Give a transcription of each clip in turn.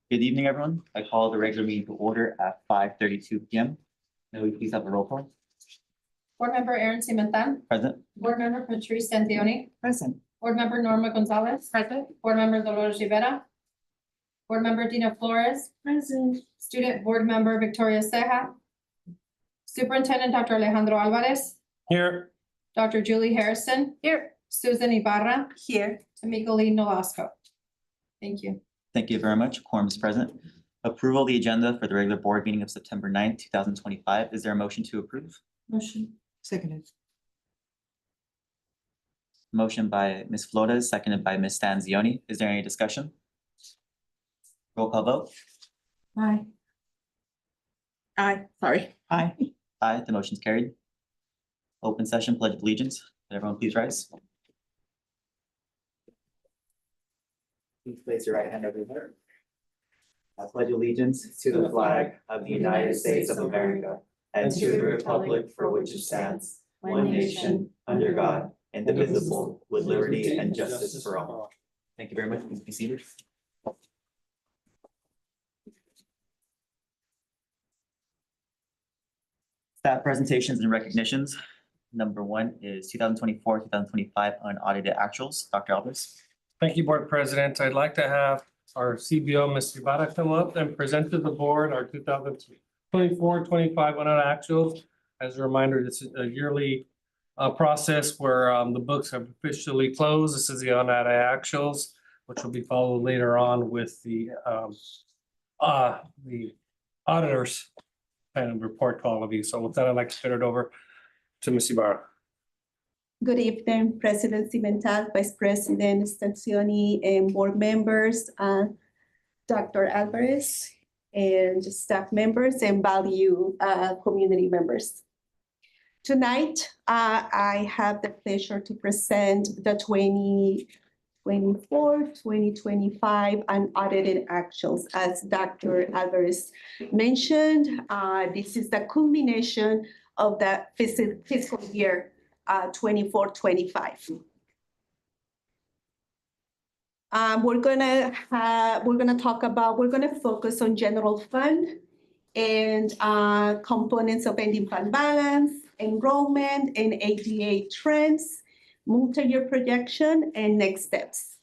Good evening, everyone. I call the regular meeting to order at 5:32 p.m. May we please have a roll call? Board Member Aaron Cimentan. Present. Board Member Patrice Santioni. Present. Board Member Norma Gonzalez. Present. Board Member Dolores Rivera. Board Member Dina Flores. Present. Student Board Member Victoria Ceja. Superintendent Dr. Alejandro Alvarez. Here. Dr. Julie Harrison. Here. Susan Ibarra. Here. Tamika Lee Nolasco. Thank you. Thank you very much. Quorum is present. Approval of the agenda for the regular board meeting of September 9th, 2025. Is there a motion to approve? Motion. Seconded. Motion by Ms. Flores, seconded by Ms. Stanzioni. Is there any discussion? Roll call vote. Aye. Aye. Sorry. Aye. Aye, the motion's carried. Open session, pledge of allegiance. Can everyone please rise? Please place your right hand over your heart. I pledge allegiance to the flag of the United States of America and to the republic for which it stands, one nation, under God, indivisible, with liberty and justice for all. Thank you very much. Please be seated. Staff presentations and recognitions. Number one is 2024-2025 unaudited actuals. Dr. Alvarez. Thank you, Board President. I'd like to have our CBO, Ms. Ibarra, come up and present to the board our 2024-25 unaudited actuals. As a reminder, this is a yearly process where the books have officially closed. This is the unaudited actuals, which will be followed later on with the auditors kind of report to all of you. So with that, I'd like to turn it over to Ms. Ibarra. Good evening, President Cimental, Vice President Stanzioni, and board members, Dr. Alvarez, and staff members and value community members. Tonight, I have the pleasure to present the 2024-2025 unaudited actuals. As Dr. Alvarez mentioned, this is the culmination of the fiscal year 24-25. We're gonna focus on general fund and components of ending fund balance, enrollment, and ADA trends, multi-year projection, and next steps.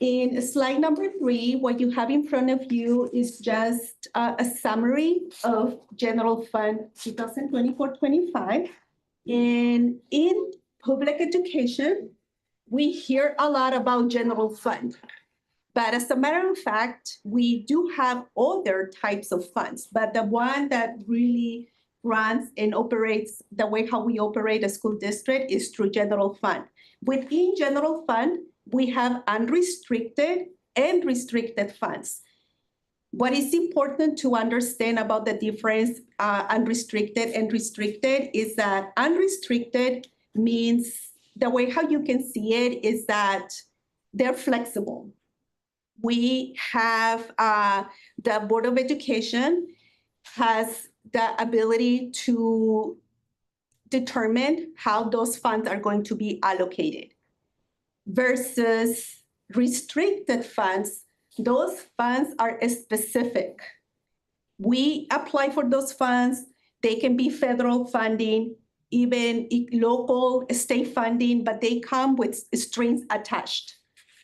In slide number 3, what you have in front of you is just a summary of general fund 2024-25. And in public education, we hear a lot about general fund. But as a matter of fact, we do have other types of funds, but the one that really runs and operates the way how we operate a school district is through general fund. Within general fund, we have unrestricted and restricted funds. What is important to understand about the difference unrestricted and restricted is that unrestricted means the way how you can see it is that they're flexible. We have the Board of Education has the ability to determine how those funds are going to be allocated. Versus restricted funds, those funds are specific. We apply for those funds. They can be federal funding, even local, state funding, but they come with strings attached.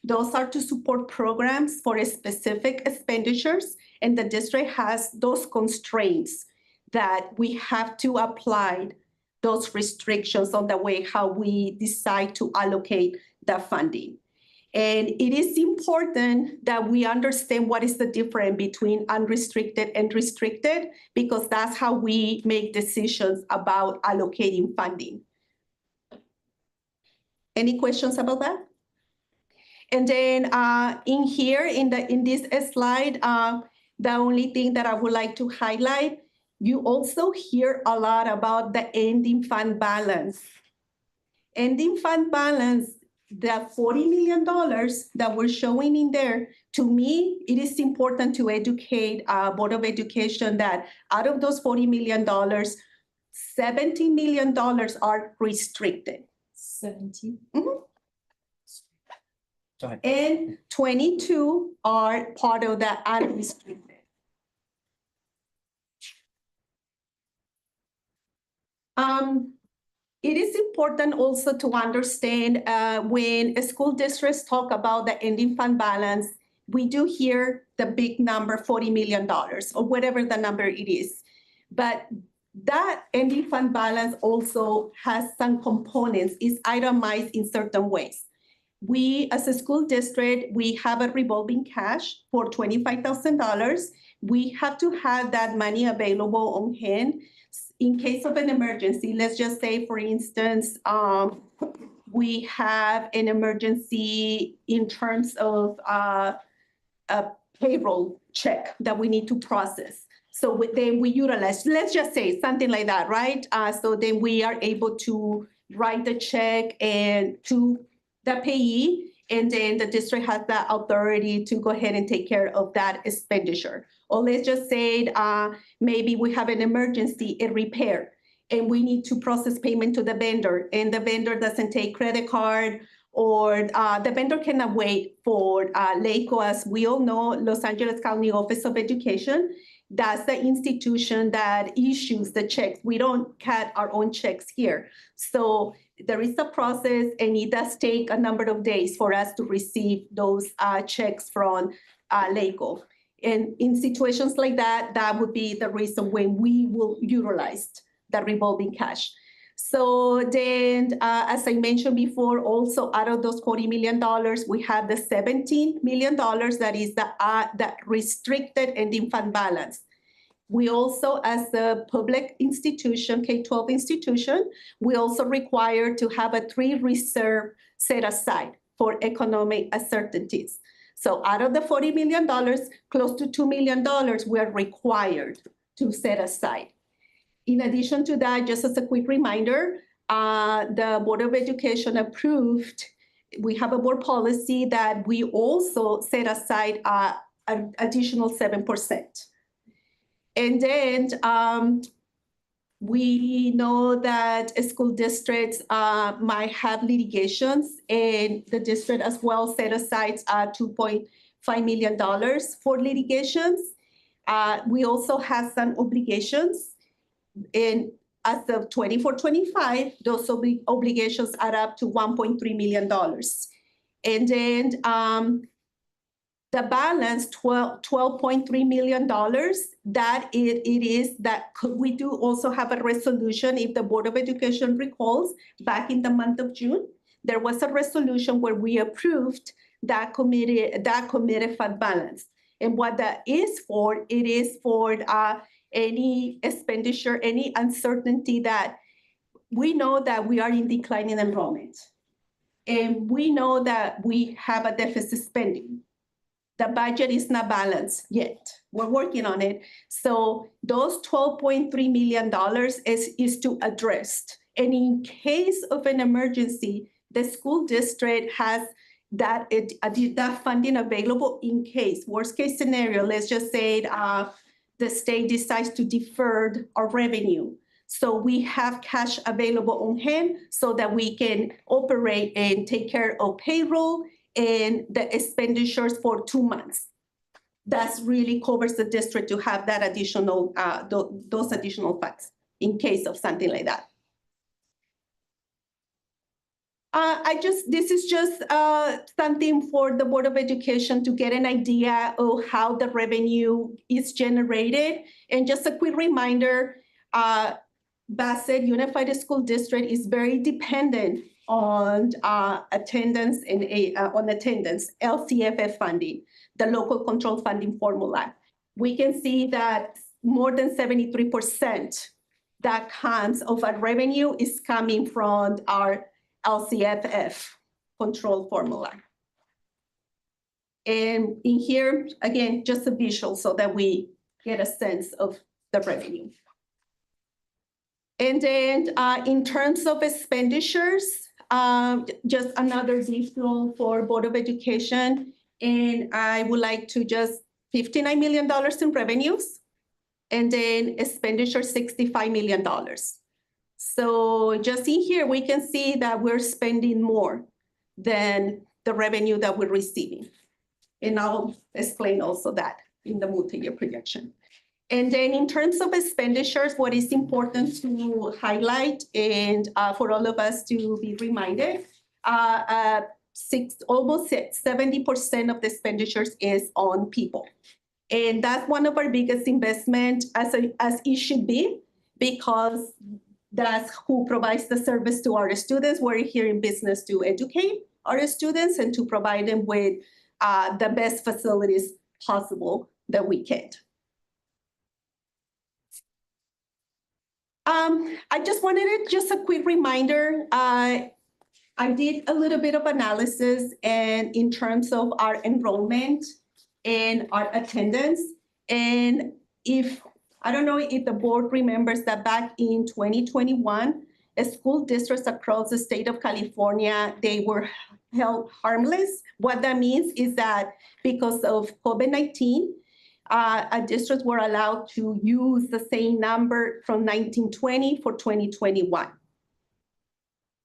Those are to support programs for specific expenditures, and the district has those constraints that we have to apply those restrictions on the way how we decide to allocate the funding. And it is important that we understand what is the difference between unrestricted and restricted, because that's how we make decisions about allocating funding. Any questions about that? And then in here, in this slide, the only thing that I would like to highlight, you also hear a lot about the ending fund balance. Ending fund balance, the $40 million that we're showing in there, to me, it is important to educate Board of Education that out of those $40 million, $17 million are restricted. 17. And 22 are part of the unrestricted. It is important also to understand when school districts talk about the ending fund balance, we do hear the big number, $40 million or whatever the number it is. But that ending fund balance also has some components, is itemized in certain ways. We, as a school district, we have a revolving cash for $25,000. We have to have that money available on hand in case of an emergency. Let's just say, for instance, we have an emergency in terms of a payroll check that we need to process. So then we utilize, let's just say something like that, right? So then we are able to write the check and to the payee, and then the district has the authority to go ahead and take care of that expenditure. Or let's just say maybe we have an emergency, a repair, and we need to process payment to the vendor, and the vendor doesn't take credit card, or the vendor cannot wait for LACO. As we all know, Los Angeles County Office of Education, that's the institution that issues the checks. We don't cut our own checks here. So there is a process, and it does take a number of days for us to receive those checks from LACO. And in situations like that, that would be the reason when we will utilize the revolving cash. So then, as I mentioned before, also out of those $40 million, we have the $17 million that is the restricted ending fund balance. We also, as a public institution, K-12 institution, we also require to have a 3 reserve set aside for economic uncertainties. So out of the $40 million, close to $2 million, we are required to set aside. In addition to that, just as a quick reminder, the Board of Education approved, we have a board policy that we also set aside an additional 7%. And then we know that school districts might have litigations, and the district as well set aside $2.5 million for litigations. We also have some obligations. And as of 24-25, those obligations add up to $1.3 million. And then the balance, $12.3 million, that it is that we do also have a resolution, if the Board of Education recalls, back in the month of June, there was a resolution where we approved that committed fund balance. And what that is for, it is for any expenditure, any uncertainty that we know that we are in declining enrollment. And we know that we have a deficit spending. The budget is not balanced yet. We're working on it. So those $12.3 million is to address. And in case of an emergency, the school district has that funding available in case. Worst case scenario, let's just say the state decides to defer our revenue. So we have cash available on hand so that we can operate and take care of payroll and the expenditures for 2 months. That really covers the district to have that additional, those additional funds in case of something like that. This is just something for the Board of Education to get an idea of how the revenue is generated. And just a quick reminder, Bassett Unified School District is very dependent on attendance and LCFF funding, the local control funding formula. We can see that more than 73% that comes of our revenue is coming from our LCFF control formula. And in here, again, just a visual so that we get a sense of the revenue. And then in terms of expenditures, just another visual for Board of Education. And I would like to just $59 million in revenues, and then expenditure $65 million. So just in here, we can see that we're spending more than the revenue that we're receiving. And I'll explain also that in the multi-year projection. And then in terms of expenditures, what is important to highlight and for all of us to be reminded, almost 70% of the expenditures is on people. And that's one of our biggest investment as it should be, because that's who provides the service to our students. We're here in business to educate our students and to provide them with the best facilities possible that we can. I just wanted just a quick reminder. I did a little bit of analysis and in terms of our enrollment and our attendance. And I don't know if the board remembers that back in 2021, school districts across the state of California, they were held harmless. What that means is that because of COVID-19, districts were allowed to use the same number from 1920 for 2021.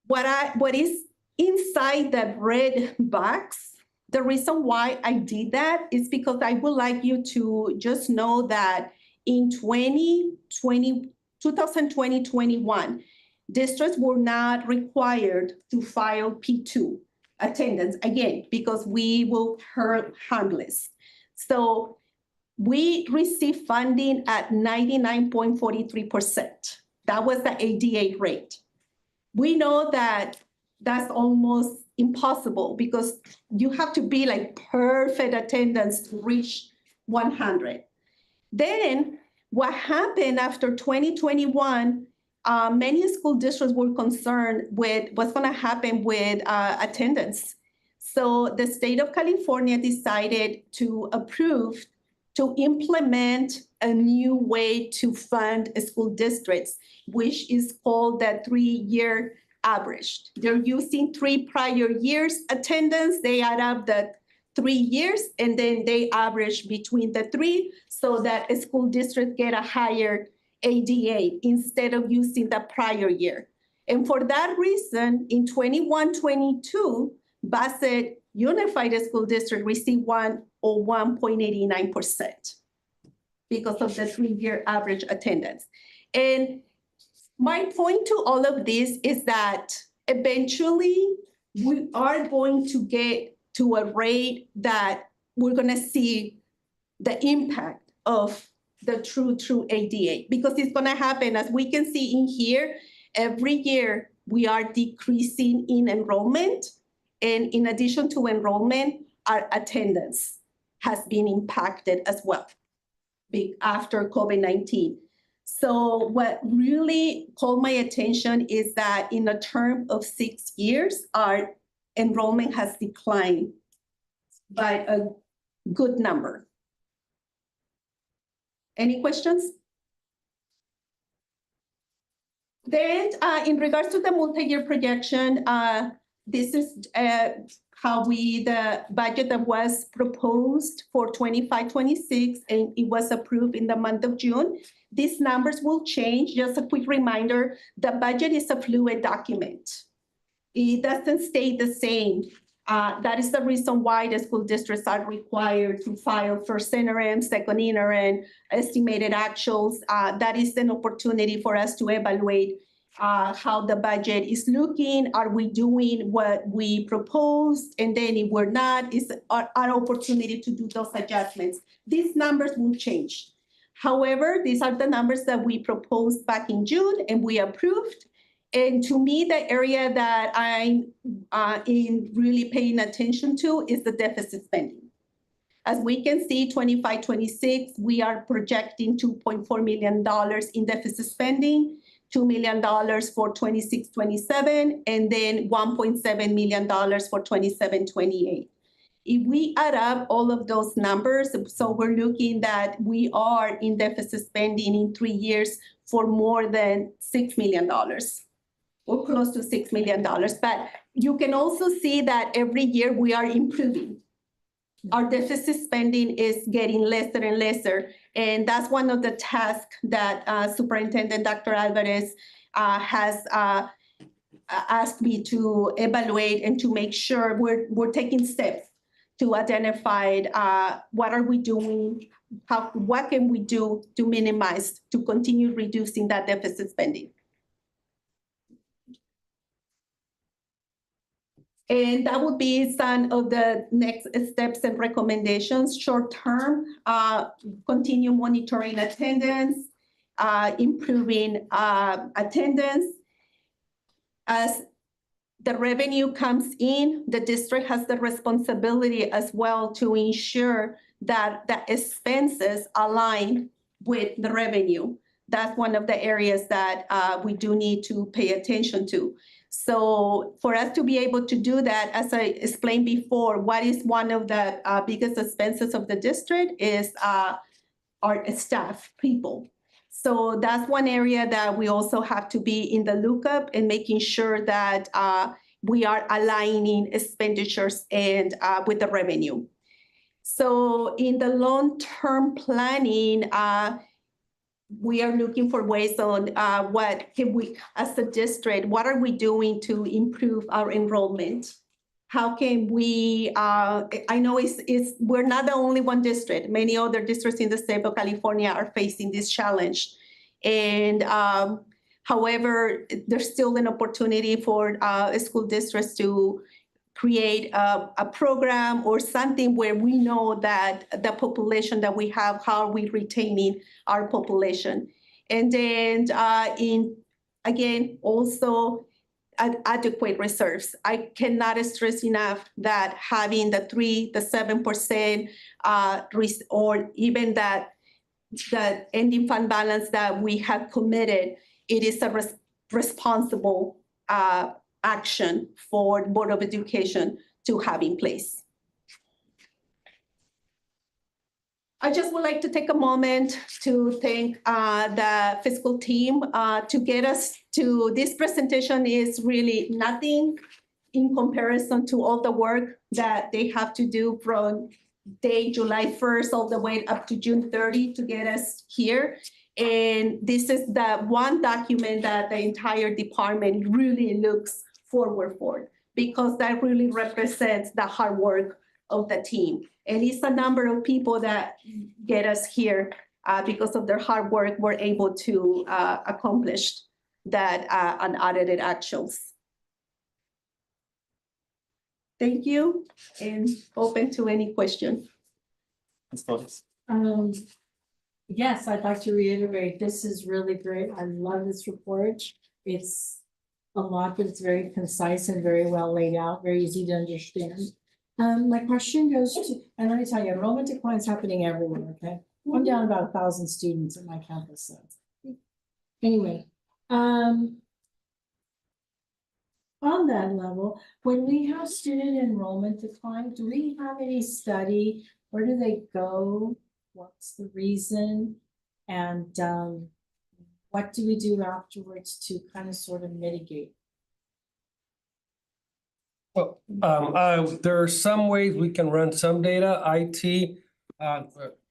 What is inside that red box, the reason why I did that is because I would like you to just know that in 2020-21, districts were not required to file P2 attendance, again, because we will hurt harmless. So we received funding at 99.43%. That was the ADA rate. We know that that's almost impossible because you have to be like perfect attendance to reach 100. Then what happened after 2021, many school districts were concerned with what's going to happen with attendance. So the state of California decided to implement a new way to fund school districts, which is called the 3-year average. They're using 3 prior years attendance. They add up the 3 years and then they average between the 3 so that a school district get a higher ADA instead of using the prior year. And for that reason, in 21-22, Bassett Unified School District received 101.89% because of the 3-year average attendance. And my point to all of this is that eventually we are going to get to a rate that we're going to see the impact of the true ADA, because it's going to happen. As we can see in here, every year we are decreasing in enrollment. And in addition to enrollment, our attendance has been impacted as well after COVID-19. So what really caught my attention is that in a term of 6 years, our enrollment has declined by a good number. Any questions? Then in regards to the multi-year projection, this is how the budget that was proposed for 25-26, and it was approved in the month of June. These numbers will change. Just a quick reminder, the budget is a fluid document. It doesn't stay the same. That is the reason why the school districts are required to file first interim, second interim, estimated actuals. That is an opportunity for us to evaluate how the budget is looking. Are we doing what we proposed? And then if we're not, is our opportunity to do those adjustments. These numbers will change. However, these are the numbers that we proposed back in June and we approved. And to me, the area that I'm in really paying attention to is the deficit spending. As we can see, 25-26, we are projecting $2.4 million in deficit spending, $2 million for 26-27, and then $1.7 million for 27-28. If we add up all of those numbers, so we're looking that we are in deficit spending in 3 years for more than $6 million. Or close to $6 million. But you can also see that every year we are improving. Our deficit spending is getting lesser and lesser. And that's one of the tasks that Superintendent Dr. Alvarez has asked me to evaluate and to make sure we're taking steps to identify what are we doing, what can we do to minimize, to continue reducing that deficit spending. And that would be some of the next steps and recommendations. Short term, continue monitoring attendance, improving attendance. As the revenue comes in, the district has the responsibility as well to ensure that the expenses align with the revenue. That's one of the areas that we do need to pay attention to. So for us to be able to do that, as I explained before, what is one of the biggest expenses of the district is our staff, people. So that's one area that we also have to be in the lookup and making sure that we are aligning expenditures and with the revenue. So in the long-term planning, we are looking for ways on what can we, as a district, what are we doing to improve our enrollment? How can we, I know we're not the only one district. Many other districts in the state of California are facing this challenge. And however, there's still an opportunity for school districts to create a program or something where we know that the population that we have, how are we retaining our population? And then again, also adequate reserves. I cannot stress enough that having the 7% or even that ending fund balance that we have committed, it is a responsible action for the Board of Education to have in place. I just would like to take a moment to thank the fiscal team to get us to this presentation is really nothing in comparison to all the work that they have to do from July 1st all the way up to June 30 to get us here. And this is the one document that the entire department really looks forward for, because that really represents the hard work of the team. And it's a number of people that get us here because of their hard work, we're able to accomplish that unaudited actuals. Thank you, and open to any question. Ms. Flores. Yes, I'd like to reiterate, this is really great. I love this report. It's a lot, but it's very concise and very well laid out, very easy to understand. My question goes to, and let me tell you, enrollment decline is happening everywhere, okay? I'm down about 1,000 students at my campus. So. Anyway, on that level, when we have student enrollment decline, do we have any study? Where do they go? What's the reason? And what do we do afterwards to kind of sort of mitigate? Well, there are some ways we can run some data, IT,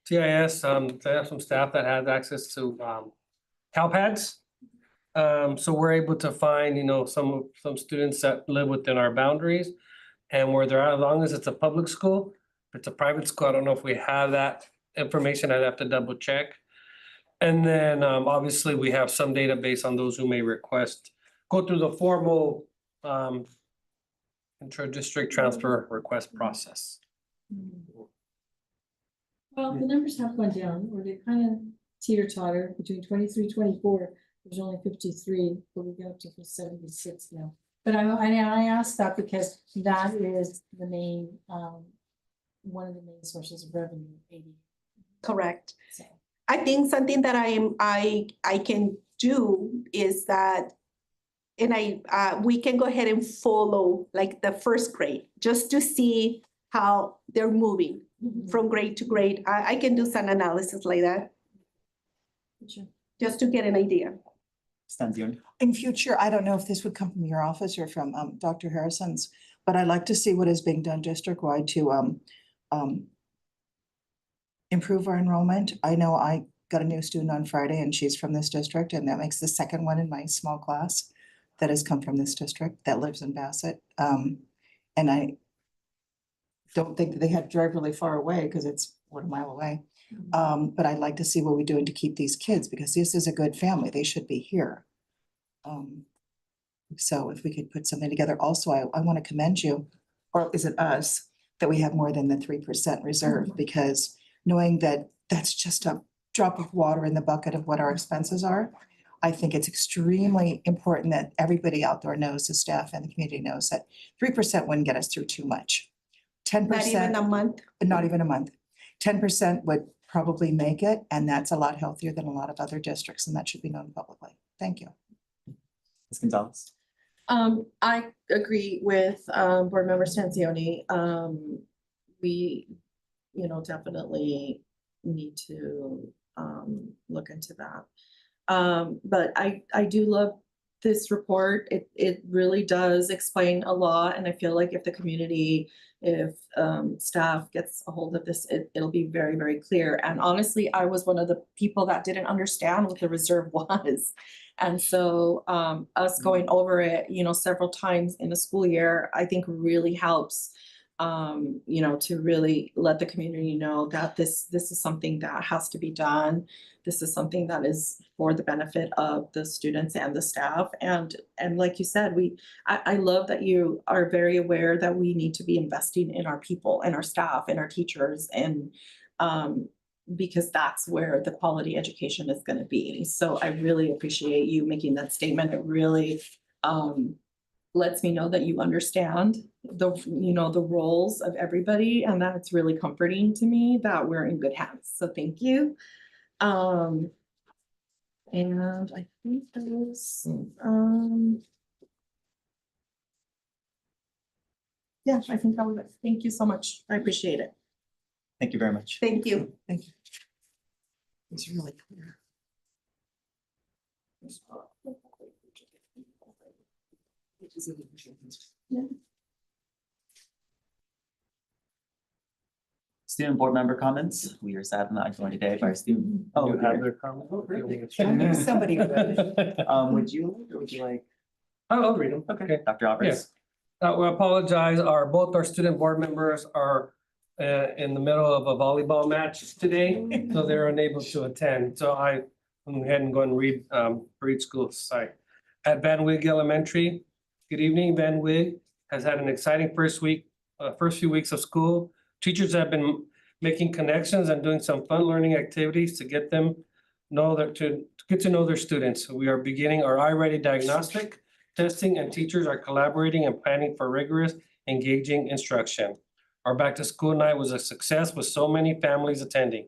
TIS, they have some staff that has access to CalPads. So we're able to find, some students that live within our boundaries and where they're at, as long as it's a public school. If it's a private school, I don't know if we have that information. I'd have to double check. And then obviously we have some database on those who may request, go through the formal intra-district transfer request process. Well, the numbers have gone down, or they kind of teeter-totter between 23, 24. There's only 53, but we get up to 76 now. But I asked that because that is the main, one of the main sources of revenue, 80. Correct. So. I think something that I can do is that, and we can go ahead and follow like the first grade just to see how they're moving from grade to grade. I can do some analysis like that. Sure. Just to get an idea. Stanzione. In future, I don't know if this would come from your office or from Dr. Harrison's, but I'd like to see what is being done district-wide to improve our enrollment. I know I got a new student on Friday and she's from this district, and that makes the second one in my small class that has come from this district that lives in Bassett. And I don't think that they had to drive really far away because it's 1 mile away. But I'd like to see what we're doing to keep these kids because this is a good family. They should be here. So if we could put something together, also, I want to commend you, or is it us, that we have more than the 3% reserve, because knowing that that's just a drop of water in the bucket of what our expenses are, I think it's extremely important that everybody out there knows, the staff and the community knows that 3% wouldn't get us through too much. 10%. Not even a month. Not even a month. 10% would probably make it, and that's a lot healthier than a lot of other districts, and that should be known publicly. Thank you. Ms. Gonzalez. I agree with, Board Member Stanzioni. We, definitely need to, look into that. But I do love this report. It really does explain a lot, and I feel like if the community, if staff gets a hold of this, it'll be very, very clear. And honestly, I was one of the people that didn't understand what the reserve was. And so us going over it, several times in a school year, I think really helps, to really let the community know that this is something that has to be done. This is something that is for the benefit of the students and the staff. And like you said, I love that you are very aware that we need to be investing in our people and our staff and our teachers, and because that's where the quality education is going to be. So I really appreciate you making that statement. It really lets me know that you understand the roles of everybody, and that it's really comforting to me that we're in good hands. So thank you. And I think that was, yeah, I think that was it. Thank you so much. I appreciate it. Thank you very much. Thank you. Thank you. It's really clear. Student board member comments. We are sad not joined today by our student. Oh, You have here. their comment? I knew somebody would. Would you like? I'll read them. Okay, Dr. Alvarez. We apologize, both our student board members are in the middle of a volleyball match today, so they're unable to attend. So I went ahead and go and read for each school site. At Van Wig Elementary, good evening. Van Wig has had an exciting first few weeks of school. Teachers have been making connections and doing some fun learning activities to get to know their students. We are beginning our iReady diagnostic testing, and teachers are collaborating and planning for rigorous, engaging instruction. Our back to school night was a success with so many families attending.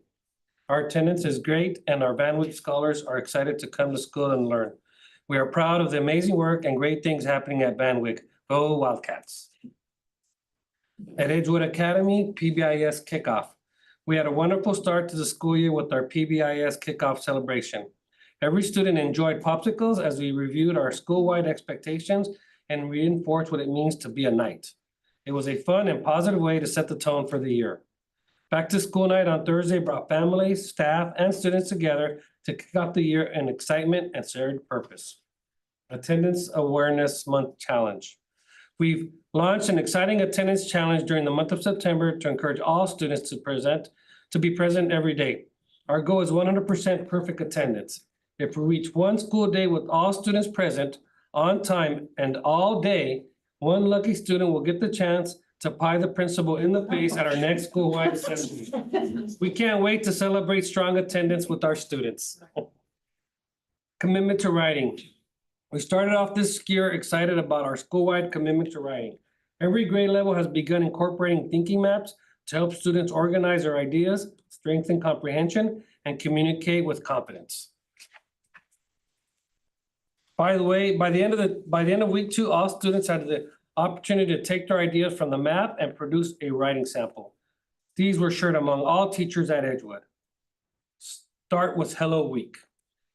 Our attendance is great, and our Van Wyck scholars are excited to come to school and learn. We are proud of the amazing work and great things happening at Van Wyck. Go Wildcats. At Edgewood Academy, PBIS kickoff. We had a wonderful start to the school year with our PBIS kickoff celebration. Every student enjoyed popsicles as we reviewed our school-wide expectations and reinforced what it means to be a knight. It was a fun and positive way to set the tone for the year. Back to school night on Thursday brought families, staff, and students together to kick off the year in excitement and shared purpose. Attendance Awareness Month Challenge. We've launched an exciting attendance challenge during the month of September to encourage all students to be present every day. Our goal is 100% perfect attendance. If we reach one school day with all students present on time and all day, one lucky student will get the chance to pie the principal in the face at our next school-wide assembly. We can't wait to celebrate strong attendance with our students. Commitment to writing. We started off this year excited about our school-wide commitment to writing. Every grade level has begun incorporating thinking maps to help students organize their ideas, strengthen comprehension, and communicate with confidence. By the way, by the end of week 2, all students had the opportunity to take their ideas from the map and produce a writing sample. These were shared among all teachers at Edgewood. Start with Hello Week.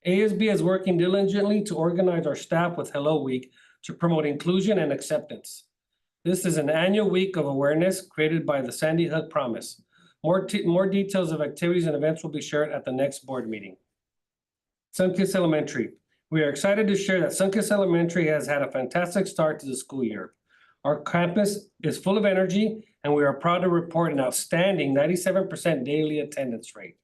ASB is working diligently to organize our staff with Hello Week to promote inclusion and acceptance. This is an annual week of awareness created by the Sandy Hook Promise. More details of activities and events will be shared at the next board meeting. Sunkist Elementary. We are excited to share that Sunkist Elementary has had a fantastic start to the school year. Our campus is full of energy, and we are proud to report an outstanding 97% daily attendance rate,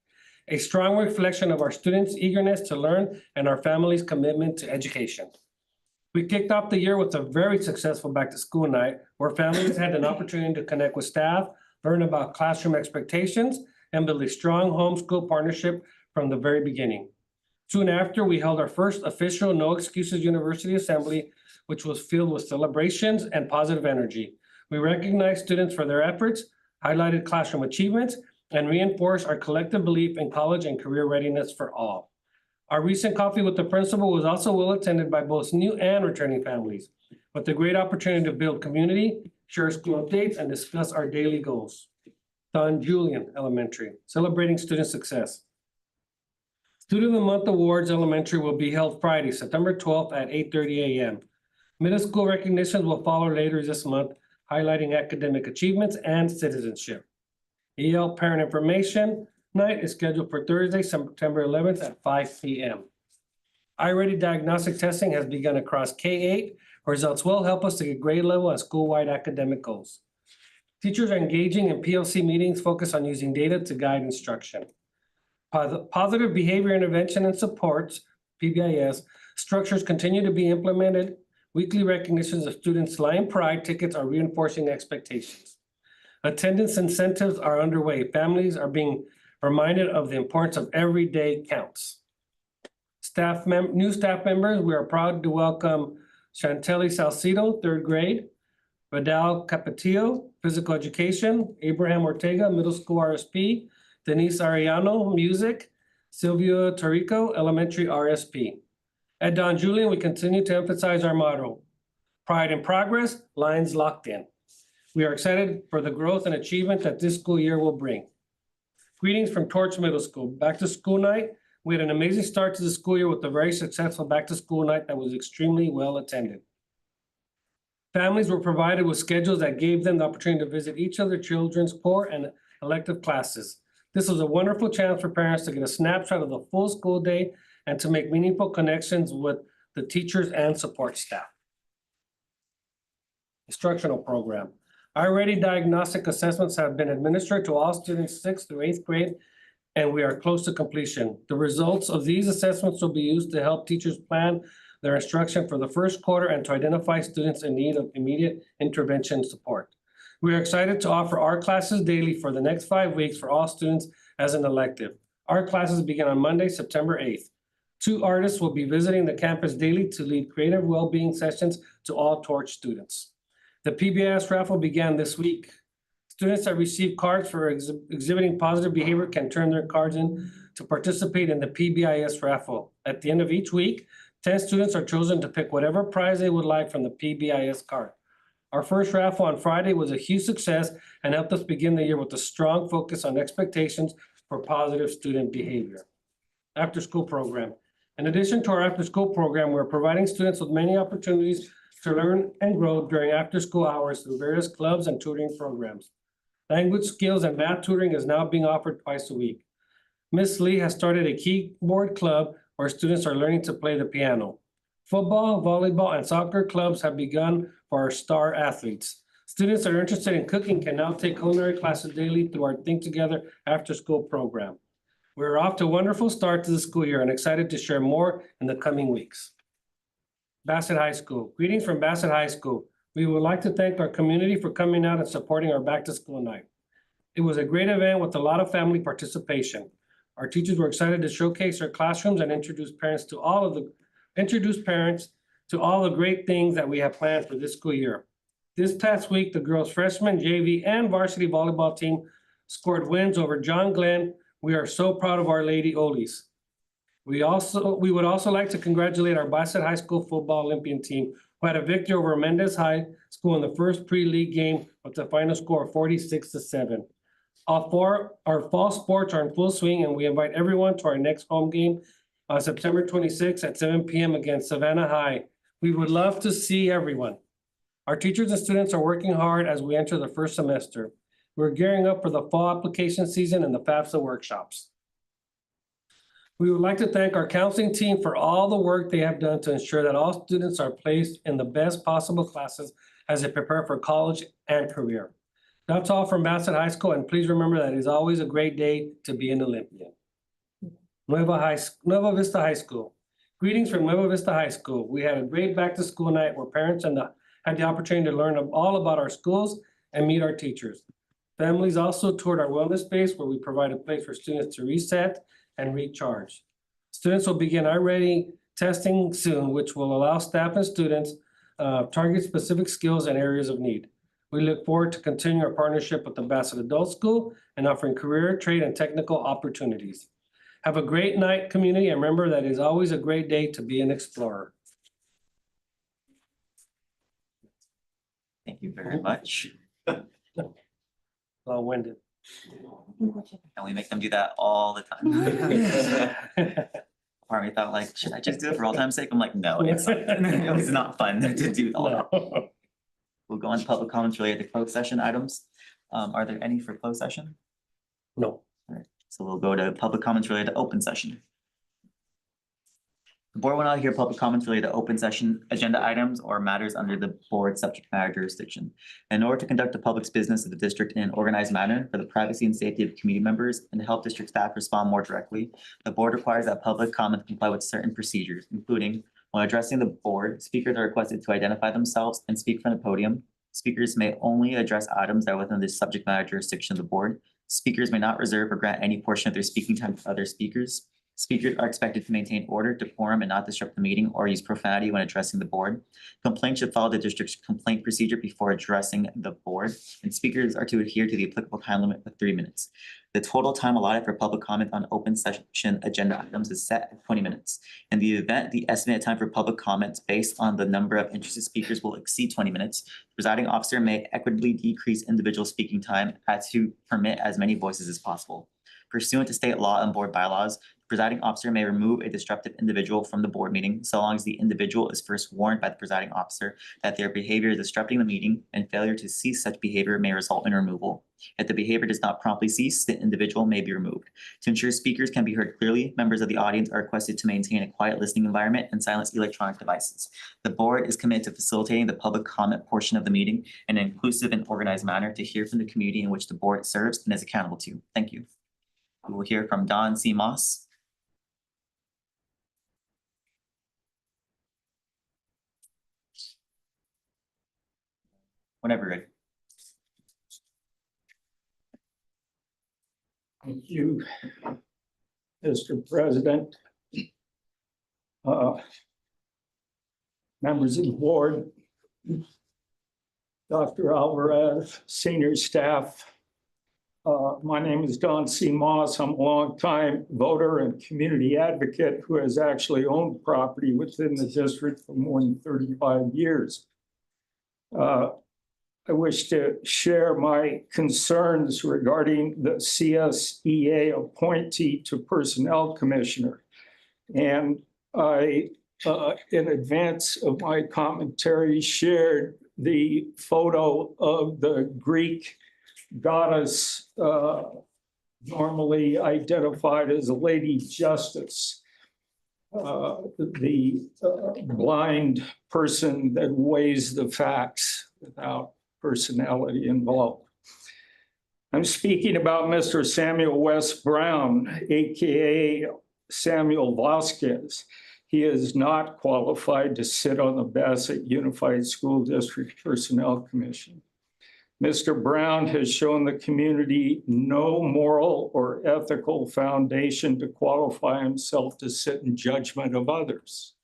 a strong reflection of our students' eagerness to learn and our family's commitment to education. We kicked off the year with a very successful back-to-school night, where families had an opportunity to connect with staff, learn about classroom expectations, and build a strong homeschool partnership from the very beginning. Soon after, we held our first official No Excuses University Assembly, which was filled with celebrations and positive energy. We recognized students for their efforts, highlighted classroom achievements, and reinforced our collective belief in college and career readiness for all. Our recent coffee with the principal was also well attended by both new and returning families, with a great opportunity to build community, share school updates, and discuss our daily goals. Don Julian Elementary, celebrating student success. Student of the Month Awards Elementary will be held Friday, September 12th at 8:30 a.m. Middle school recognitions will follow later this month, highlighting academic achievements and citizenship. EL Parent Information Night is scheduled for Thursday, September 11th at 5 p.m. iReady diagnostic testing has begun across K-8. Results will help us to get grade level and school-wide academic goals. Teachers are engaging in PLC meetings focused on using data to guide instruction. Positive behavior intervention and supports, PBIS, structures continue to be implemented. Weekly recognitions of students' Lion Pride tickets are reinforcing expectations. Attendance incentives are underway. Families are being reminded of the importance of every day counts. New staff members, we are proud to welcome Chantelli Salcido, 3rd grade, Vidal Capetillo, physical education, Abraham Ortega, middle school RSP, Denise Ariano, music, Silvia Tarico, elementary RSP. At Don Julian, we continue to emphasize our motto, pride in progress, lines locked in. We are excited for the growth and achievement that this school year will bring. Greetings from Torch Middle School. Back to school night. We had an amazing start to the school year with a very successful back to school night that was extremely well attended. Families were provided with schedules that gave them the opportunity to visit each of their children's core and elective classes. This was a wonderful chance for parents to get a snapshot of the full school day and to make meaningful connections with the teachers and support staff. Instructional program. iReady diagnostic assessments have been administered to all students 6th through 8th grade, and we are close to completion. The results of these assessments will be used to help teachers plan their instruction for the first quarter and to identify students in need of immediate intervention support. We are excited to offer art classes daily for the next 5 weeks for all students as an elective. Art classes begin on Monday, September 8th. 2 artists will be visiting the campus daily to lead creative well-being sessions to all Torch students. The PBIS raffle began this week. Students that receive cards for exhibiting positive behavior can turn their cards in to participate in the PBIS raffle. At the end of each week, 10 students are chosen to pick whatever prize they would like from the PBIS card. Our first raffle on Friday was a huge success and helped us begin the year with a strong focus on expectations for positive student behavior. After-school program. In addition to our after-school program, we're providing students with many opportunities to learn and grow during after-school hours through various clubs and tutoring programs. Language skills and math tutoring is now being offered twice a week. Ms. Lee has started a keyboard club where students are learning to play the piano. Football, volleyball, and soccer clubs have begun for our star athletes. Students that are interested in cooking can now take culinary classes daily through our Think Together after-school program. We're off to a wonderful start to the school year and excited to share more in the coming weeks. Bassett High School. Greetings from Bassett High School. We would like to thank our community for coming out and supporting our back-to-school night. It was a great event with a lot of family participation. Our teachers were excited to showcase their classrooms and introduce parents to all the great things that we have planned for this school year. This past week, the girls' freshman, JV, and varsity volleyball team scored wins over John Glenn. We are so proud of our Lady Olies. We would also like to congratulate our Bassett High School football Olympian team, who had a victory over Mendez High School in the first pre-league game with a final score of 46-7. Our fall sports are in full swing, and we invite everyone to our next home game on September 26th at 7 p.m. against Savannah High. We would love to see everyone. Our teachers and students are working hard as we enter the first semester. We're gearing up for the fall application season and the FAFSA workshops. We would like to thank our counseling team for all the work they have done to ensure that all students are placed in the best possible classes as they prepare for college and career. That's all from Bassett High School, and please remember that it's always a great day to be an Olympian. Nueva Vista High School. Greetings from Nueva Vista High School. We had a great back-to-school night where parents had the opportunity to learn all about our schools and meet our teachers. Families also toured our wellness space where we provide a place for students to reset and recharge. Students will begin iReady testing soon, which will allow staff and students target specific skills and areas of need. We look forward to continuing our partnership with the Bassett Adult School and offering career, trade, and technical opportunities. Have a great night, community, and remember that it is always a great day to be an explorer. Thank you very much. Long-winded. And we make them do that all the time. Part of me thought like, should I just do it for all time's sake? I'm like, no, it's not fun to do all that. No. We'll go on to public comments related to closed session items. Are there any for closed session? No. Alright, so we'll go to public comments related to open session. The board will not hear public comments related to open session agenda items or matters under the board's subject matter jurisdiction. In order to conduct the public's business of the district in an organized manner for the privacy and safety of community members and to help district staff respond more directly, the board requires that public comment comply with certain procedures, including when addressing the board, speakers are requested to identify themselves and speak from the podium. Speakers may only address items that are within the subject matter jurisdiction of the board. Speakers may not reserve or grant any portion of their speaking time to other speakers. Speakers are expected to maintain order, decorum, and not disrupt the meeting or use profanity when addressing the board. Complaints should follow the district's complaint procedure before addressing the board, and speakers are to adhere to the applicable time limit of 3 minutes. The total time allotted for public comment on open session agenda items is set at 20 minutes. In the event the estimated time for public comments based on the number of interested speakers will exceed 20 minutes, the presiding officer may equitably decrease individual speaking time to permit as many voices as possible. Pursuant to state law and board bylaws, the presiding officer may remove a disruptive individual from the board meeting so long as the individual is first warned by the presiding officer that their behavior is disrupting the meeting, and failure to cease such behavior may result in removal. If the behavior does not promptly cease, the individual may be removed. To ensure speakers can be heard clearly, members of the audience are requested to maintain a quiet listening environment and silence electronic devices. The board is committed to facilitating the public comment portion of the meeting in an inclusive and organized manner to hear from the community in which the board serves and is accountable to. Thank you. We will hear from Don C. Moss. Whenever you're ready. Thank you, Mr. President. Members of the board, Dr. Alvarez, senior staff. My name is Don C. Moss. I'm a longtime voter and community advocate who has actually owned property within the district for more than 35 years. I wish to share my concerns regarding the CSEA appointee to Personnel Commissioner. And I, in advance of my commentary, shared the photo of the Greek goddess, normally identified as a Lady Justice, the blind person that weighs the facts without personality involved. I'm speaking about Mr. Samuel West Brown, AKA Samuel Vasquez. He is not qualified to sit on the Bassett Unified School District Personnel Commission. Mr. Brown has shown the community no moral or ethical foundation to qualify himself to sit in judgment of others.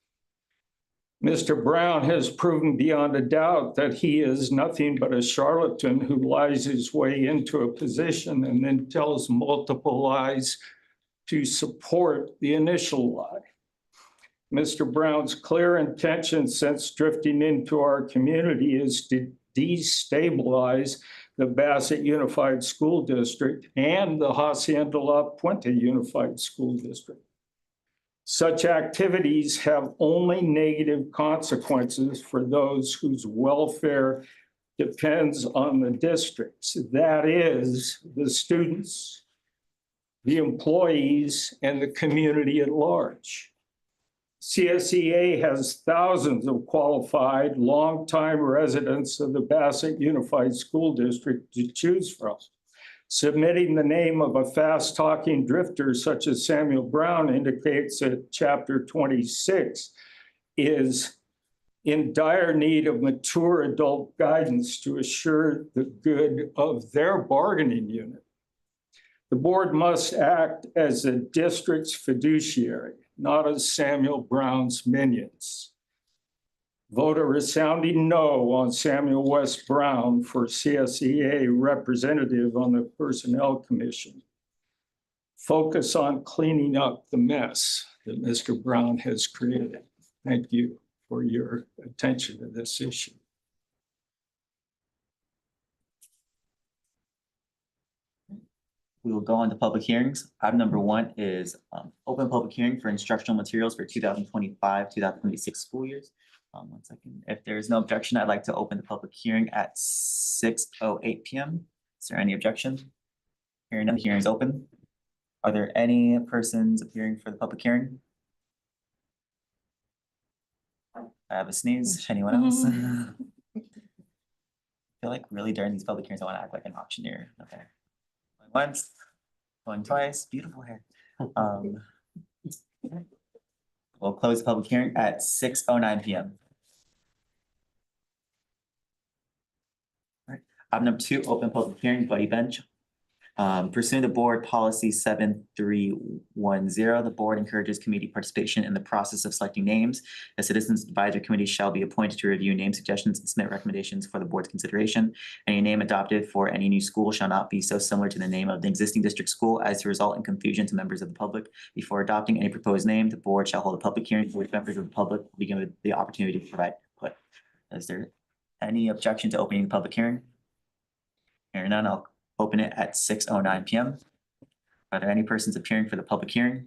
Mr. Brown has proven beyond a doubt that he is nothing but a charlatan who lies his way into a position and then tells multiple lies to support the initial lie. Mr. Brown's clear intention since drifting into our community is to destabilize the Bassett Unified School District and the Hacienda La Puente Unified School District. Such activities have only negative consequences for those whose welfare depends on the districts. That is, the students, the employees, and the community at large. CSEA has thousands of qualified, longtime residents of the Bassett Unified School District to choose from. Submitting the name of a fast-talking drifter such as Samuel Brown indicates that Chapter 26 is in dire need of mature adult guidance to assure the good of their bargaining unit. The board must act as the district's fiduciary, not as Samuel Brown's minions. Vote a resounding no on Samuel West Brown for CSEA representative on the Personnel Commission. Focus on cleaning up the mess that Mr. Brown has created. Thank you for your attention to this issue. We will go on to public hearings. Item number 1 is open public hearing for instructional materials for 2025-2026 school years. 1 second. If there is no objection, I'd like to open the public hearing at 6:08 p.m. Is there any objection? Hearing none, the hearing is open. Are there any persons appearing for the public hearing? I have a sneeze. Anyone else? I feel like really during these public hearings, I want to act like an auctioneer. Okay. Going once, going twice, beautiful hair. We'll close the public hearing at 6:09 p.m. All right. Item number 2, open public hearing, buddy bench. Pursuant to board policy 7310, the board encourages committee participation in the process of selecting names. A citizens advisory committee shall be appointed to review name suggestions and submit recommendations for the board's consideration. Any name adopted for any new school shall not be so similar to the name of the existing district school as to result in confusion to members of the public. Before adopting any proposed name, the board shall hold a public hearing for which members of the public will be given the opportunity to provide input. Is there any objection to opening the public hearing? Hearing none, I'll open it at 6:09 p.m. Are there any persons appearing for the public hearing?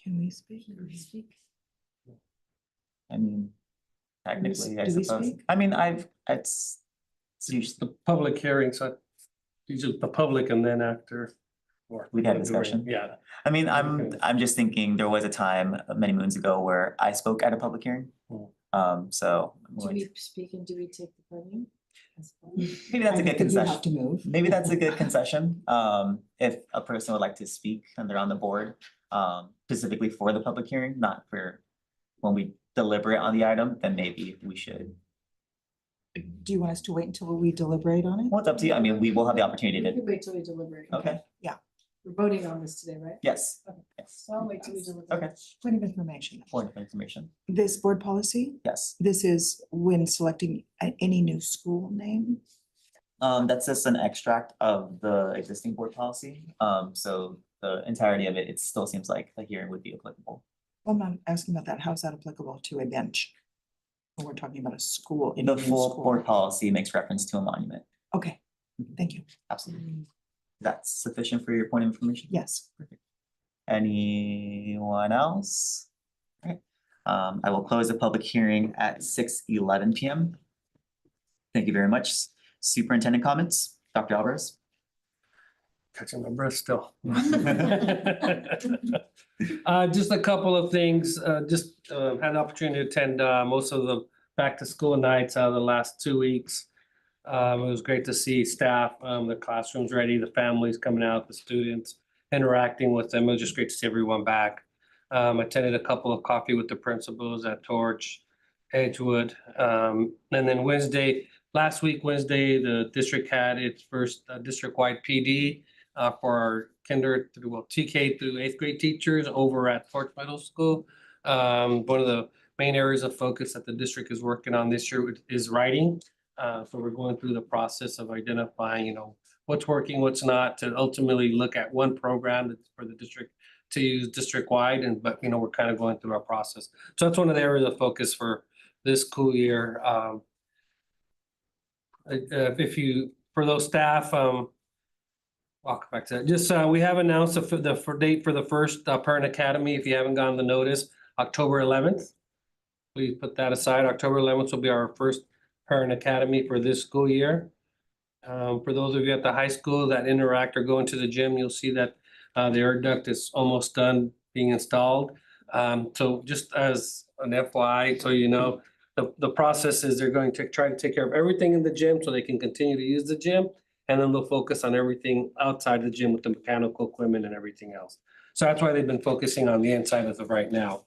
Can we speak? I mean, technically, I do we suppose. speak? I mean, it's usually, The public hearing, so usually the public and then after. or- We'd have discussion. Yeah. I mean, I'm just thinking there was a time many moons ago where I spoke at a public hearing. So Do we speak and do we take the podium? maybe that's a good I think you have concession. to move. Maybe that's a good concession. If a person would like to speak and they're on the board, specifically for the public hearing, not for when we deliberate on the item, then maybe we should. Do you want us to wait until we deliberate on it? Well, it's up to you. I mean, we will have the We opportunity to, could wait till we deliberate. okay, We're voting on this today, right? yes. Okay. Yes. So I'll wait till we deliberate. Okay. Point of information. Point of information. This board policy, Yes. this is when selecting any new school name. That's just an extract of the existing board policy. So the entirety of it, it still seems like a hearing would be applicable. I'm not asking about that. How is that applicable to a bench? When we're talking about a school. any The new full school. board policy makes reference to a monument. Okay, thank you. Absolutely. That's sufficient for your point of information? Yes. Anyone else? Okay. I will close the public hearing at 6:11 p.m. Thank you very much. Superintendent comments, Dr. Alvarez? Catching my breath still. Just a couple of things, had an opportunity to attend most of the back to school nights out of the last 2 weeks. It was great to see staff, the classrooms ready, the families coming out, the students interacting with them. It was just great to see everyone back. Attended a couple of coffee with the principals at Torch, Edgewood. And then last week, Wednesday, the district had its first district-wide PD for our TK through 8th grade teachers over at Torch Middle School. One of the main areas of focus that the district is working on this year is writing. So we're going through the process of identifying, what's working, what's not, to ultimately look at one program that's for the district to use district-wide, but we're kind of going through our process. So that's one of the areas of focus for this school year. For those staff, I'll come back to that. Just, we have announced the date for the first Parent Academy. If you haven't gotten the notice, October 11th. We put that aside. October 11th will be our first Parent Academy for this school year. For those of you at the high school that interact or go into the gym, you'll see that the air duct is almost done being installed. So just as an FYI, so you know, the process is they're going to try to take care of everything in the gym so they can continue to use the gym. And then they'll focus on everything outside the gym with the mechanical equipment and everything else. So that's why they've been focusing on the inside as of right now.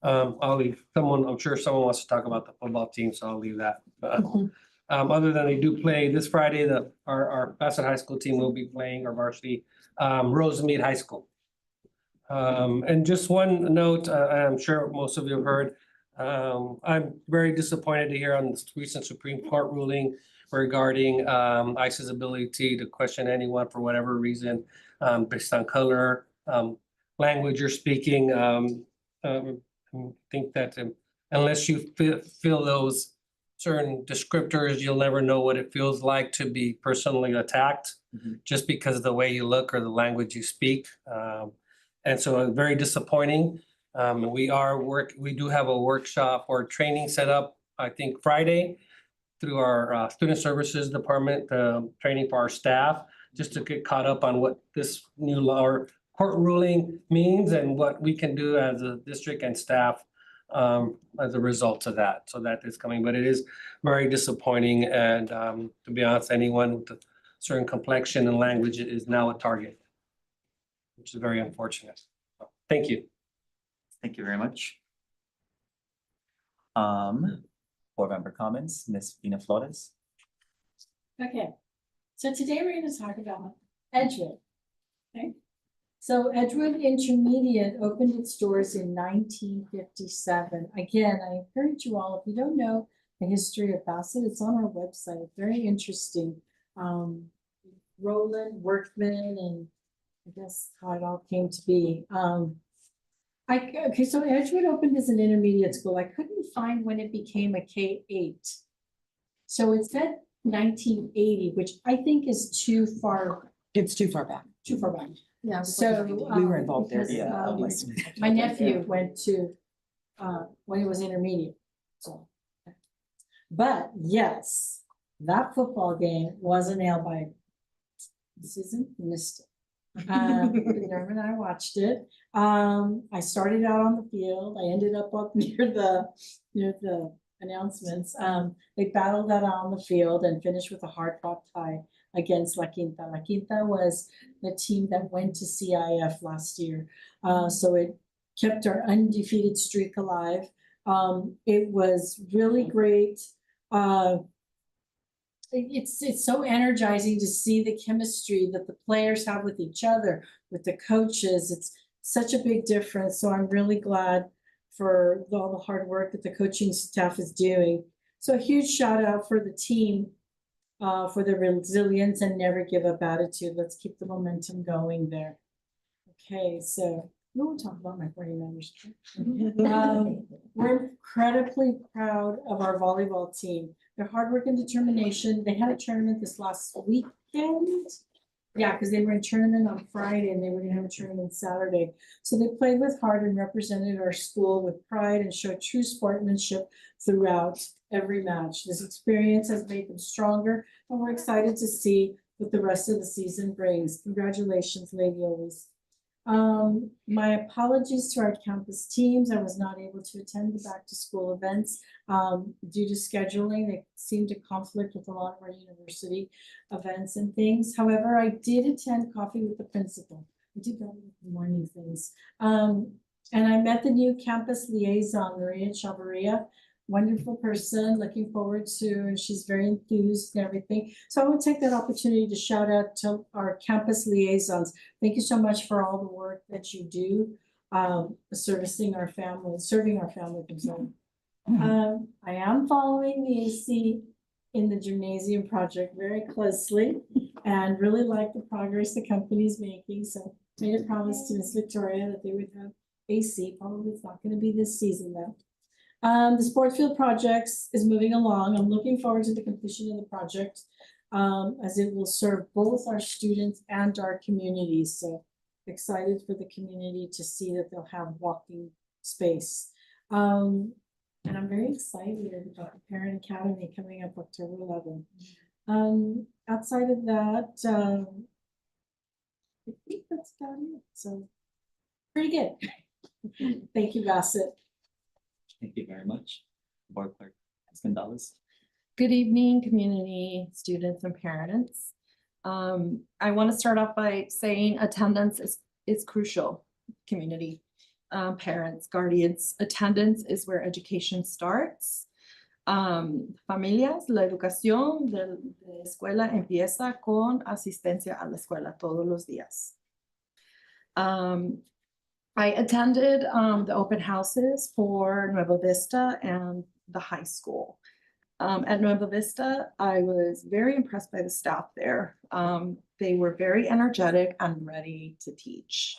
I'll leave someone, I'm sure someone wants to talk about the football team, so I'll leave that. Other than they do play this Friday, our Bassett High School team will be playing our varsity, Rosemead High School. And just one note, I'm sure most of you have heard, I'm very disappointed to hear on this recent Supreme Court ruling regarding ICE's ability to question anyone for whatever reason, based on color, language you're speaking. I think that unless you feel those certain descriptors, you'll never know what it feels like to be personally attacked just because of the way you look or the language you speak. And so very disappointing. We do have a workshop or training set up, I think Friday, through our student services department, training for our staff, just to get caught up on what this new law or court ruling means and what we can do as a district and staff as a result of that. So that is coming, but it is very disappointing. And to be honest, anyone with a certain complexion and language is now a target, which is very unfortunate. So, thank you. Thank you very much. Board member comments, Ms. Vina Flores. Okay, so today we're gonna talk about Edgewood. Okay, so Edgewood Intermediate opened its doors in 1957. Again, I encourage you all, if you don't know the history of Bassett, it's on our website, very interesting. Roland Workman, and I guess how it all came to be. Okay, so Edgewood opened as an intermediate school. I couldn't find when it became a K-8. So it said 1980, which I think is too far. It's too far back. Too far back. Yeah. So. We were involved there. because, Yeah, my nephew went to, when he was intermediate, so. But yes, that football game was a nail biter. Susan missed it. Norm and I watched it. I started out on the field. I ended up near the announcements. They battled that out on the field and finished with a hard-fought tie against La Quinta. La Quinta was the team that went to CIF last year. So it kept our undefeated streak alive. It was really great. It's so energizing to see the chemistry that the players have with each other, with the coaches. It's such a big difference. So I'm really glad for all the hard work that the coaching staff is doing. So a huge shout out for the team for their resilience and never give up attitude. Let's keep the momentum going there. Okay, so we won't talk about my 49ers. We're incredibly proud of our volleyball team. Their hard work and determination. They had a tournament this last weekend. Yeah, because they were in tournament on Friday and they were gonna have a tournament Saturday. So they played with heart and represented our school with pride and showed true sportsmanship throughout every match. This experience has made them stronger and we're excited to see what the rest of the season brings. Congratulations, Lady Olis. My apologies to our campus teams. I was not able to attend the back to school events due to scheduling. They seem to conflict with a lot of our university events and things. However, I did attend coffee with the principal. I did that with the morning things. And I met the new campus liaison, Maria Chavarria. Wonderful person, looking forward to, and she's very enthused and everything. So I would take that opportunity to shout out to our campus liaisons. Thank you so much for all the work that you do, serving our family. I am following the AC in the gymnasium project very closely and really like the progress the company's making. So made a promise to Miss Victoria that they would have AC. Probably it's not going to be this season though. The sports field projects is moving along. I'm looking forward to the completion of the project as it will serve both our students and our communities. So excited for the community to see that they'll have walking space. And I'm very excited about the Parent Academy coming up October 11th. Outside of that, I think that's about it. So pretty good. Thank you, Bassett. Thank you very much. Board Clerk Gonzalez. Good evening, community, students and parents. I want to start off by saying attendance is crucial, community. Parents, guardians, attendance is where education starts. Familias, la educación de la escuela empieza con asistencia a la escuela todos los días. I attended the open houses for Nueva Vista and the high school. At Nueva Vista, I was very impressed by the staff there. They were very energetic and ready to teach.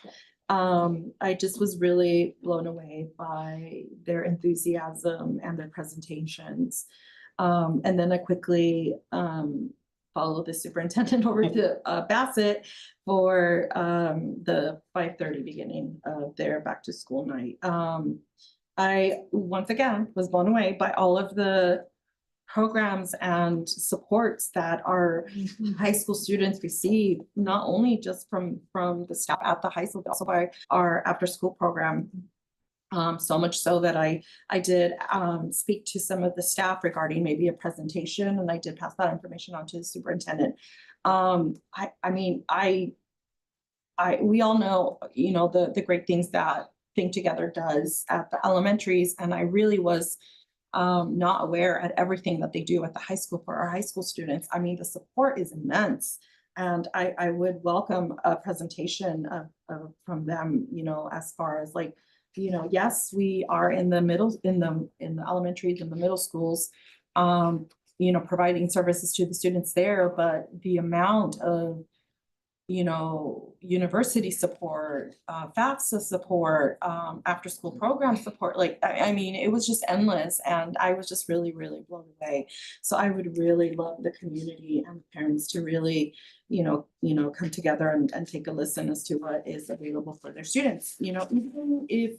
I just was really blown away by their enthusiasm and their presentations. And then I quickly followed the superintendent over to Bassett for the 5:30 beginning of their back to school night. I once again was blown away by all of the programs and supports that our high school students receive, not only just from the staff at the high school, but also by our after school program. So much so that I did speak to some of the staff regarding maybe a presentation, and I did pass that information on to the superintendent. We all know, the great things that Think Together does at the elementaries, and I really was not aware at everything that they do at the high school for our high school students. I mean, the support is immense, and I would welcome a presentation from them, as far as like, yes, we are in the elementaries and the middle schools, providing services to the students there, but the amount of university support, FAFSA support, after school program support, I mean, it was just endless, and I was just really, really blown away. So I would really love the community and parents to really, come together and take a listen as to what is available for their students. Even if,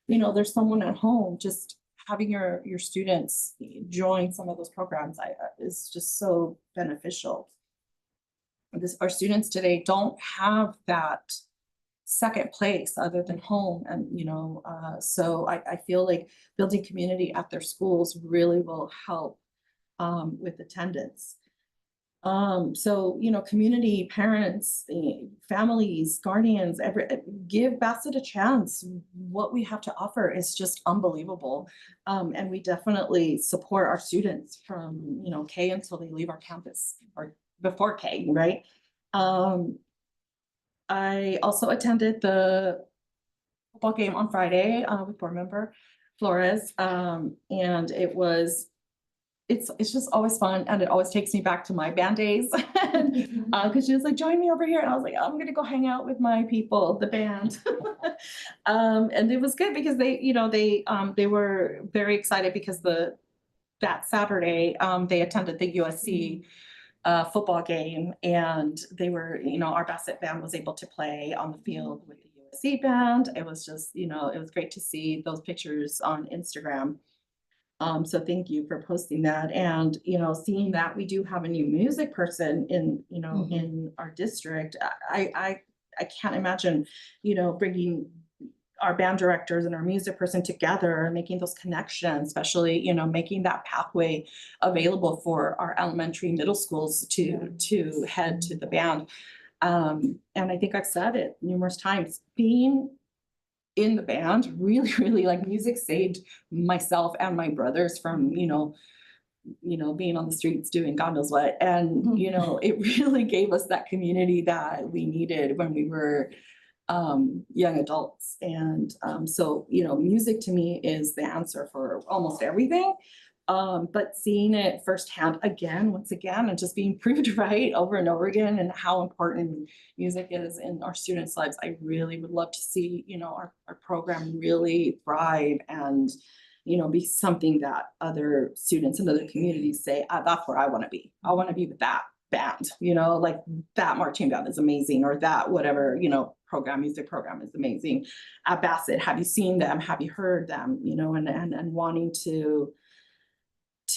there's someone at home, just having your students join some of those programs is just so beneficial. Our students today don't have that second place other than home, and so I feel like building community at their schools really will help with attendance. So community, parents, families, guardians, give Bassett a chance. What we have to offer is just unbelievable, and we definitely support our students from K until they leave our campus, or before K, right? I also attended the football game on Friday with board member Flores, and it's just always fun, and it always takes me back to my band days, because she was like, join me over here, and I was like, I'm gonna go hang out with my people, the band. And it was good because they were very excited because that Saturday they attended the USC football game, and they were, our Bassett band was able to play on the field with the USC band. It was just, it was great to see those pictures on Instagram. So thank you for posting that, and seeing that we do have a new music person in in our district. I can't imagine bringing our band directors and our music person together and making those connections, especially making that pathway available for our elementary, middle schools to head to the band. And I think I've said it numerous times, being in the band really, really, like, music saved myself and my brothers from being on the streets doing God knows what. And it really gave us that community that we needed when we were young adults. And so music to me is the answer for almost everything. But seeing it firsthand once again, and just being proved right over and over again, and how important music is in our students' lives, I really would love to see, our program really thrive and, be something that other students in other communities say, that's where I want to be. I want to be with that. band, you know, like that marching band is amazing, or that whatever, you know, music program is amazing. At Bassett, have you seen them? Have you heard them? You know, and wanting to,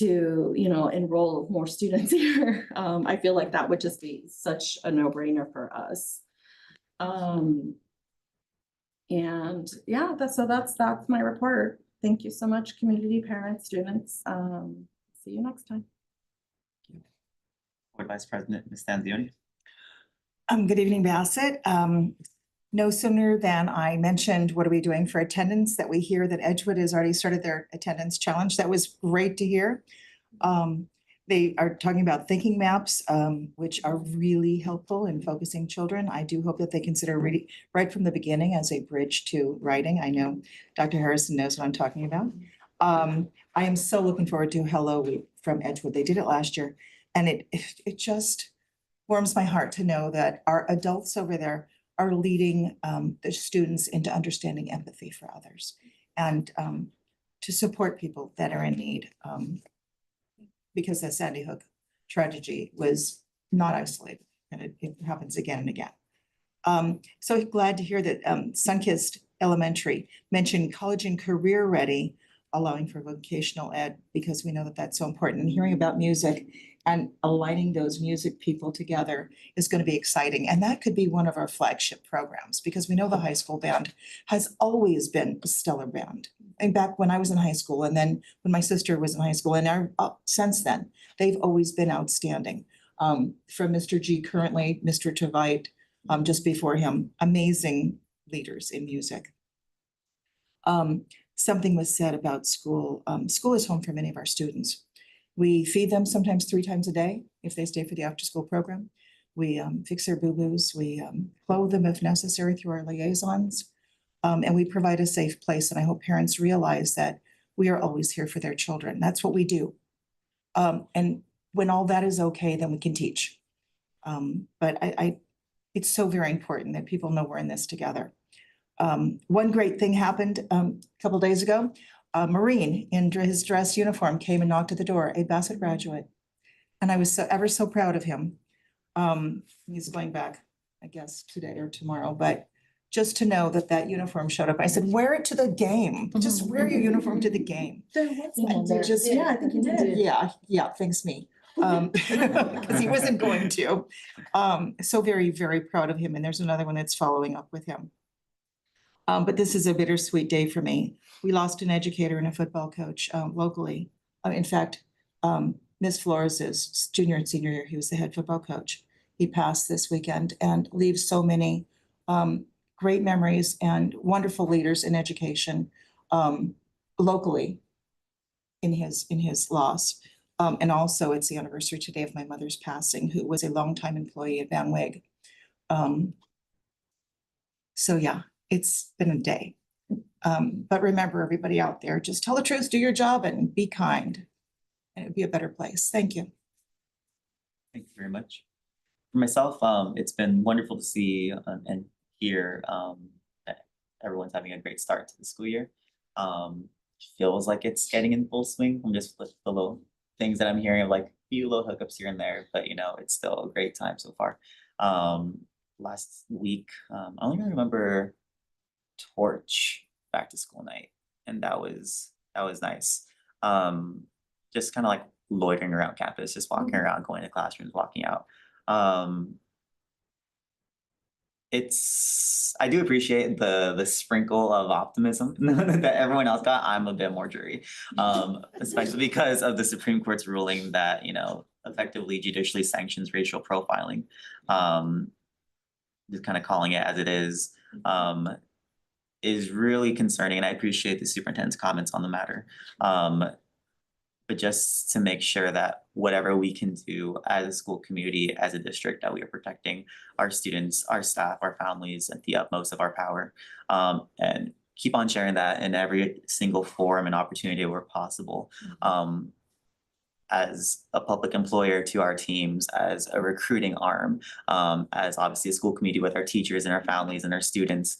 you know, enroll more students here. I feel like that would just be such a no-brainer for us. And yeah, that's my report. Thank you so much, community, parents, students. See you next time. Board Vice President, Ms. Stanzioni. Good evening, Bassett. No sooner than I mentioned, what are we doing for attendance, that we hear that Edgewood has already started their attendance challenge. That was great to hear. They are talking about thinking maps, which are really helpful in focusing children. I do hope that they consider reading right from the beginning as a bridge to writing. I know Dr. Harrison knows what I'm talking about. I am so looking forward to Hello Week from Edgewood. They did it last year, and it just warms my heart to know that our adults over there are leading the students into understanding empathy for others and to support people that are in need. Because the Sandy Hook tragedy was not isolated, and it happens again and again. So glad to hear that Sunkist Elementary mentioned college and career ready, allowing for vocational ed, because we know that that's so important. And hearing about music and aligning those music people together is going to be exciting. And that could be one of our flagship programs, because we know the high school band has always been a stellar band. And back when I was in high school, and then when my sister was in high school, and since then, they've always been outstanding. From Mr. G currently, Mr. Tveit, just before him, amazing leaders in music. Something was said about school. School is home for many of our students. We feed them sometimes 3 times a day if they stay for the after-school program. We fix their boo-boos. We clothe them if necessary through our liaisons. And we provide a safe place. And I hope parents realize that we are always here for their children. That's what we do. And when all that is okay, then we can teach. But it's so very important that people know we're in this together. One great thing happened a couple days ago. A Marine in his dress uniform came and knocked at the door, a Bassett graduate. And I was ever so proud of him. He's going back, I guess, today or tomorrow, but just to know that uniform showed up. I said, wear it to the game. Just wear your uniform to the game. Yeah, I think you did. Yeah, thanks me. Because he wasn't going to. So very, very proud of him. And there's another one that's following up with him. But this is a bittersweet day for me. We lost an educator and a football coach locally. In fact, Ms. Flores' junior and senior year, he was the head football coach. He passed this weekend and leaves so many great memories and wonderful leaders in education locally in his loss. And also it's the anniversary today of my mother's passing, who was a longtime employee at Van Wig. So yeah, it's been a day. But remember, everybody out there, just tell the truth, do your job, and be kind. And it'd be a better place. Thank you. Thank you very much. For myself, it's been wonderful to see and hear that everyone's having a great start to the school year. Feels like it's getting in full swing from just the little things that I'm hearing of, like a few little hookups here and there, but you know, it's still a great time so far. Last week, I only remember Torch back to school night, and that was nice. Just kind of like loitering around campus, just walking around, going to classrooms, walking out. I do appreciate the sprinkle of optimism that everyone else got. I'm a bit more dreary, especially because of the Supreme Court's ruling that, you know, effectively judicially sanctions racial profiling. Just kind of calling it as it is really concerning, and I appreciate the superintendent's comments on the matter. But just to make sure that whatever we can do as a school community, as a district, that we are protecting our students, our staff, our families at the utmost of our power, and keep on sharing that in every single forum and opportunity where possible. As a public employer to our teams, as a recruiting arm, as obviously a school community with our teachers and our families and our students,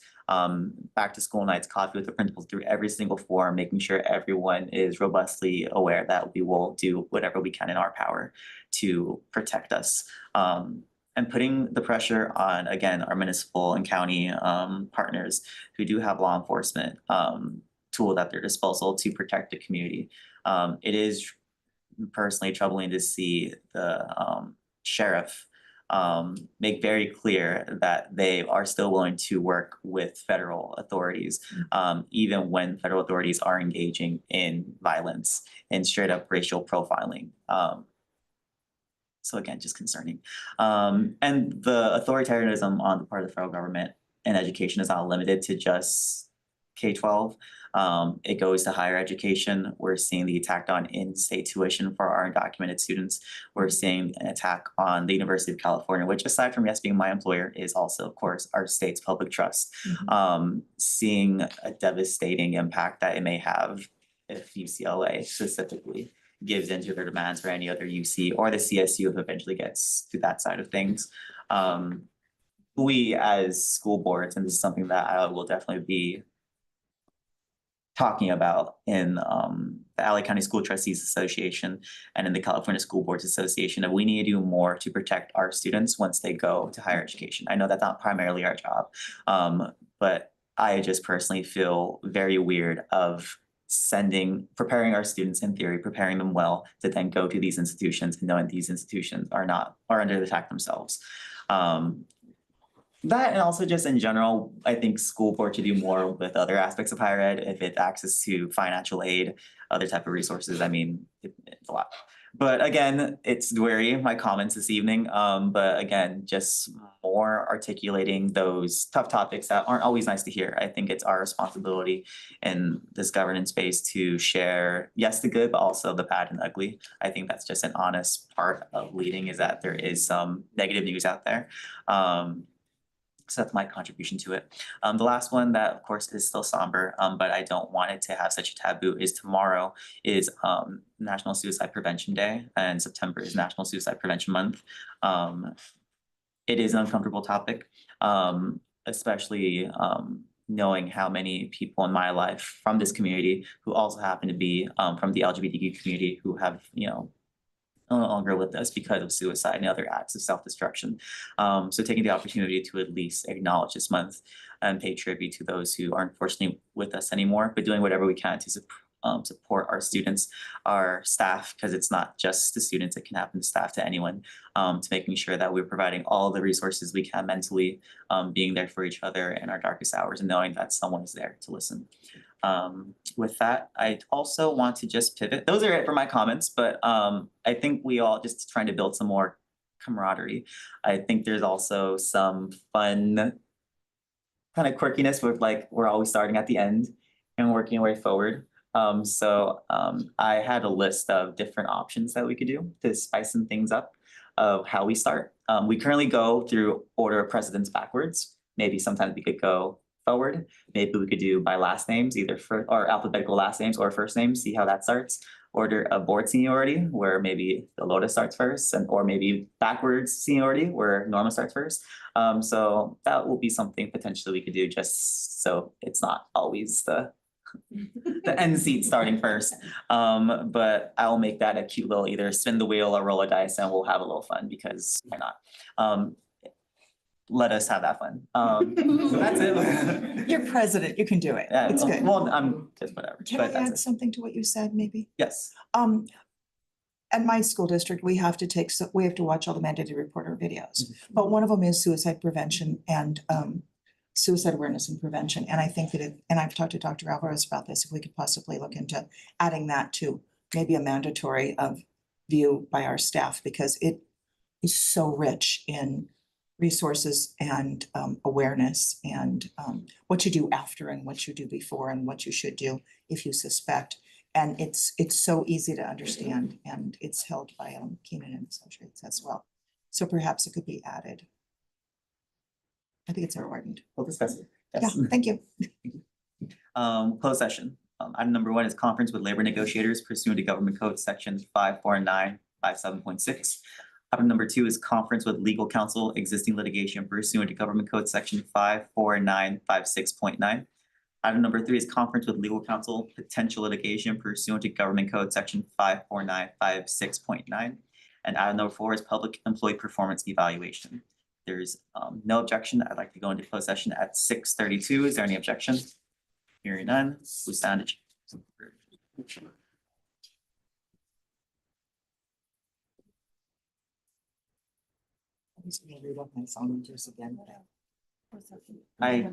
back to school nights, coffee with the principals through every single form, making sure everyone is robustly aware that we will do whatever we can in our power to protect us. And putting the pressure on, again, our municipal and county partners who do have law enforcement tools at their disposal to protect the community. It is personally troubling to see the sheriff make very clear that they are still willing to work with federal authorities, even when federal authorities are engaging in violence and straight up racial profiling. So again, just concerning. And the authoritarianism on the part of the federal government in education is not limited to just K-12. It goes to higher education. We're seeing the attack on in-state tuition for our undocumented students. We're seeing an attack on the University of California, which aside from yes being my employer, is also, of course, our state's public trust. Seeing a devastating impact that it may have if UCLA specifically gives into their demands for any other UC or the CSU if eventually gets to that side of things. We as school boards, and this is something that I will definitely be talking about in the LA County School Trustees Association and in the California School Boards Association, that we need to do more to protect our students once they go to higher education. I know that's not primarily our job, but I just personally feel very weird of preparing our students in theory, preparing them well to then go to these institutions and knowing these institutions are under attack themselves. That and also just in general, I think school board should do more with other aspects of higher ed, if it's access to financial aid, other type of resources. I mean, it's a lot. But again, it's weary, my comments this evening. But again, just more articulating those tough topics that aren't always nice to hear. I think it's our responsibility in this governance space to share, yes, the good, but also the bad and ugly. I think that's just an honest part of leading, is that there is some negative news out there. So that's my contribution to it. The last one that of course is still somber, but I don't want it to have such a taboo, is tomorrow is National Suicide Prevention Day, and September is National Suicide Prevention Month. It is an uncomfortable topic, especially knowing how many people in my life from this community who also happen to be from the LGBTQ community who have, no longer with us because of suicide and other acts of self-destruction. So taking the opportunity to at least acknowledge this month and pay tribute to those who aren't unfortunately with us anymore, but doing whatever we can to support our students, our staff, because it's not just the students, it can happen to staff, to anyone, to making sure that we're providing all the resources we can mentally, being there for each other in our darkest hours and knowing that someone is there to listen. With that, I also want to just pivot. Those are it for my comments, but I think we all just trying to build some more camaraderie. I think there's also some fun kind of quirkiness with we're always starting at the end and working our way forward. So I had a list of different options that we could do to spice some things up of how we start. We currently go through order of precedence backwards. Maybe sometimes we could go forward. Maybe we could do by last names, either or alphabetical last names or first names, see how that starts. Order of board seniority, where maybe the Lotus starts first, or maybe backwards seniority, where Norma starts first. So that will be something potentially we could do, just so it's not always the end seat starting first. But I'll make that a cute little either spin the wheel or roll a dice, and we'll have a little fun, because why not? Let us have that fun. So that's it. You're president, you can do it. Yeah, It's good. well, I'm just whatever. Can I but that's add it. something to what you said, maybe? Yes. At my school district, we have to watch all the mandated reporter videos, but one of them is suicide prevention and suicide awareness and prevention. And I think that and I've talked to Dr. Alvarez about this, if we could possibly look into adding that to maybe a mandatory view by our staff, because it is so rich in resources and awareness, and what you do after and what you do before and what you should do if you suspect. And it's so easy to understand, and it's held by Keenan and Associates as well. So perhaps it could be added. I think it's important. We'll discuss it. Yeah, Yes. thank you. Closed session. Item number 1 is conference with labor negotiators pursuant to Government Code Sections 549, 57.6. Item number 2 is conference with legal counsel, existing litigation pursuant to Government Code Section 54956.9. Item number 3 is conference with legal counsel, potential litigation pursuant to Government Code Section 54956.9. And item number 4 is public employee performance evaluation. There's no objection. I'd like to go into closed session at 6:32. Is there any objection? Hearing none, we stand adjourned. I'm just gonna read off my phone just again. I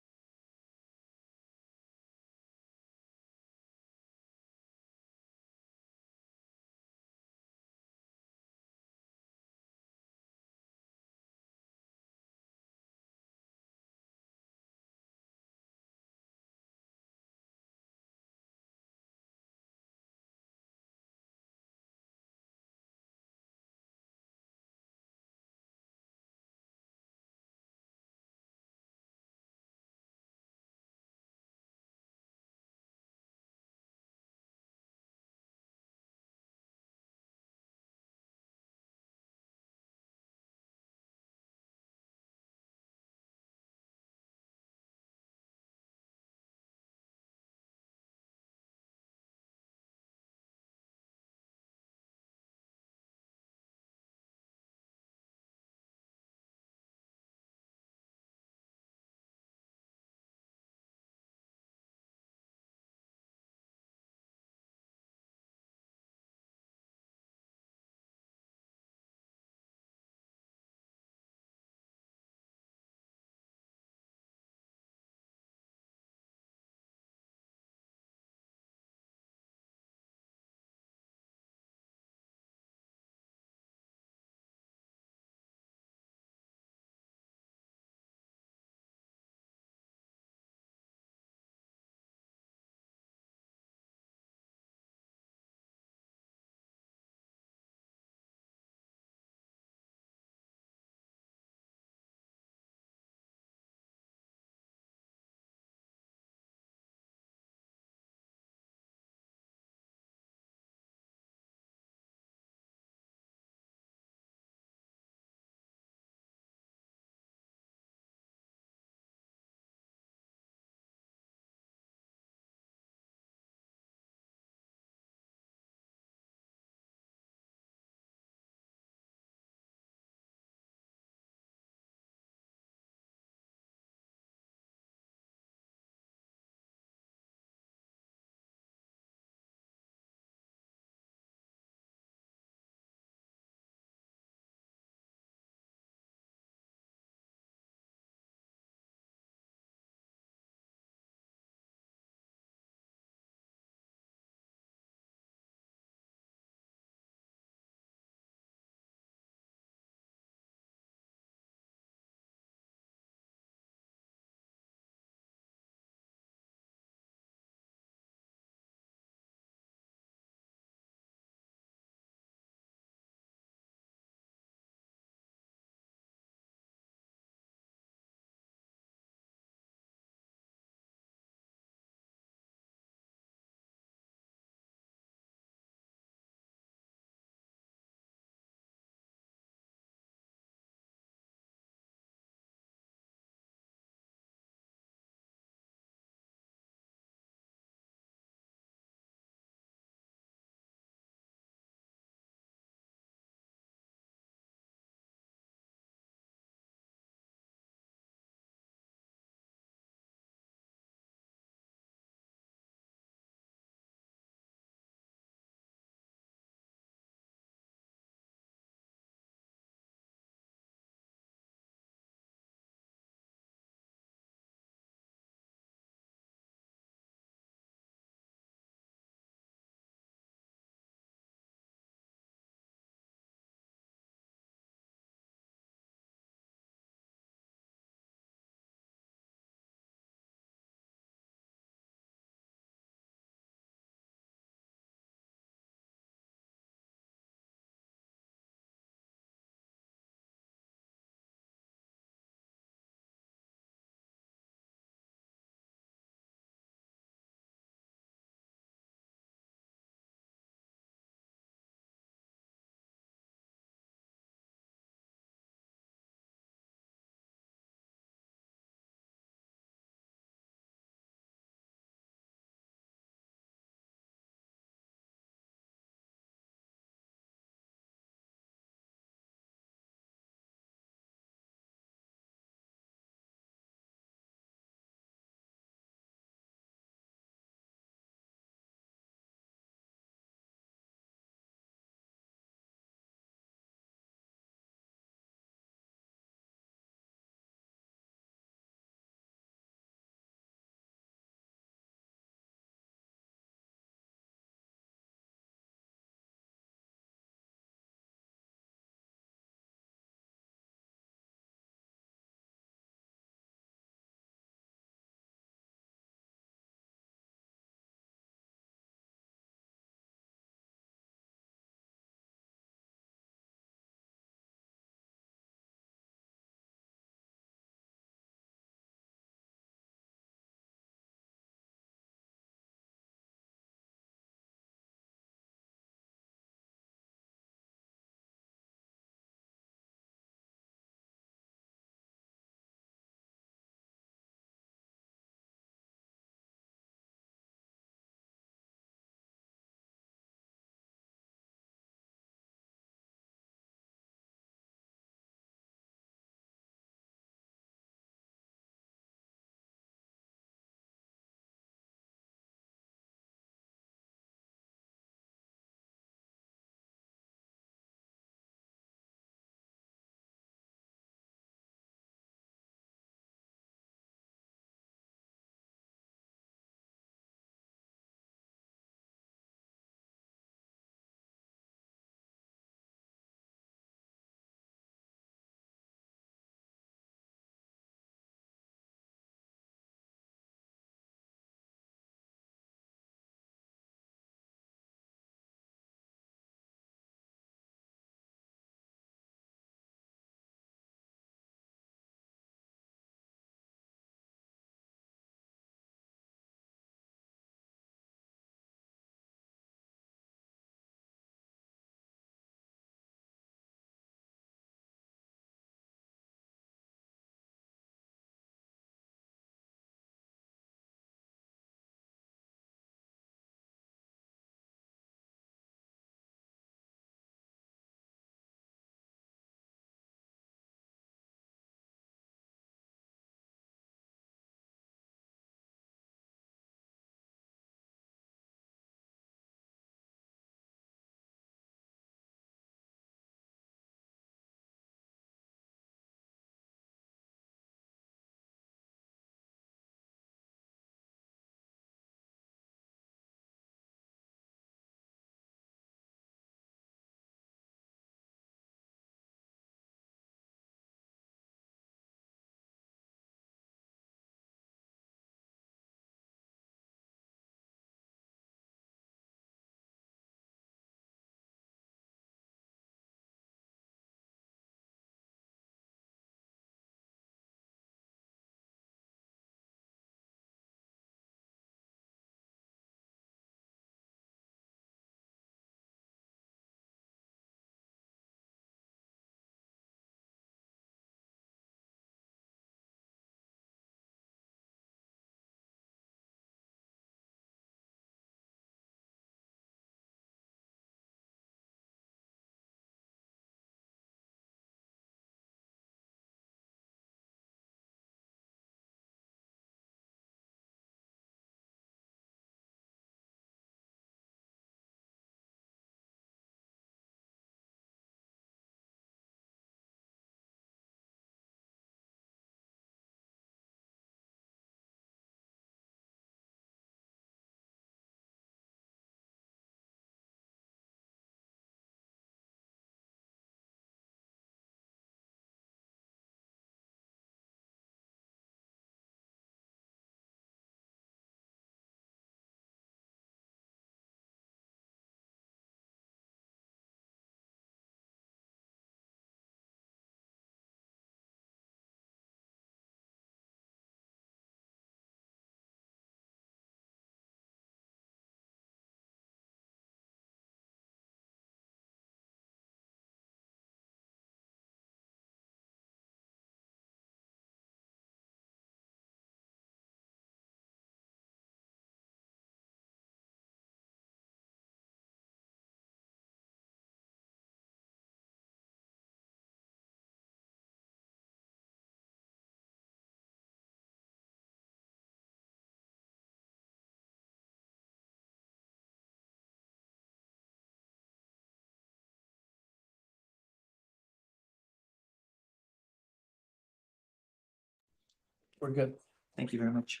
We're good. Thank you very much.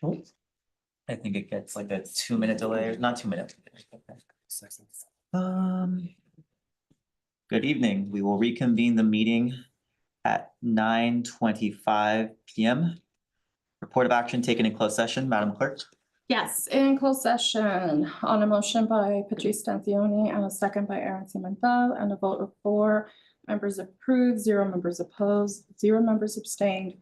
I think it gets like a 2-minute delay, or not 2 minutes. Good evening. We will reconvene the meeting at 9:25 PM. Report of action taken in closed session, Madam Clerk. Yes, in closed session on a motion by Patrice Stanzioni and a second by Aaron Pimentel and a vote of 4 members approved, 0 members opposed, 0 members abstained.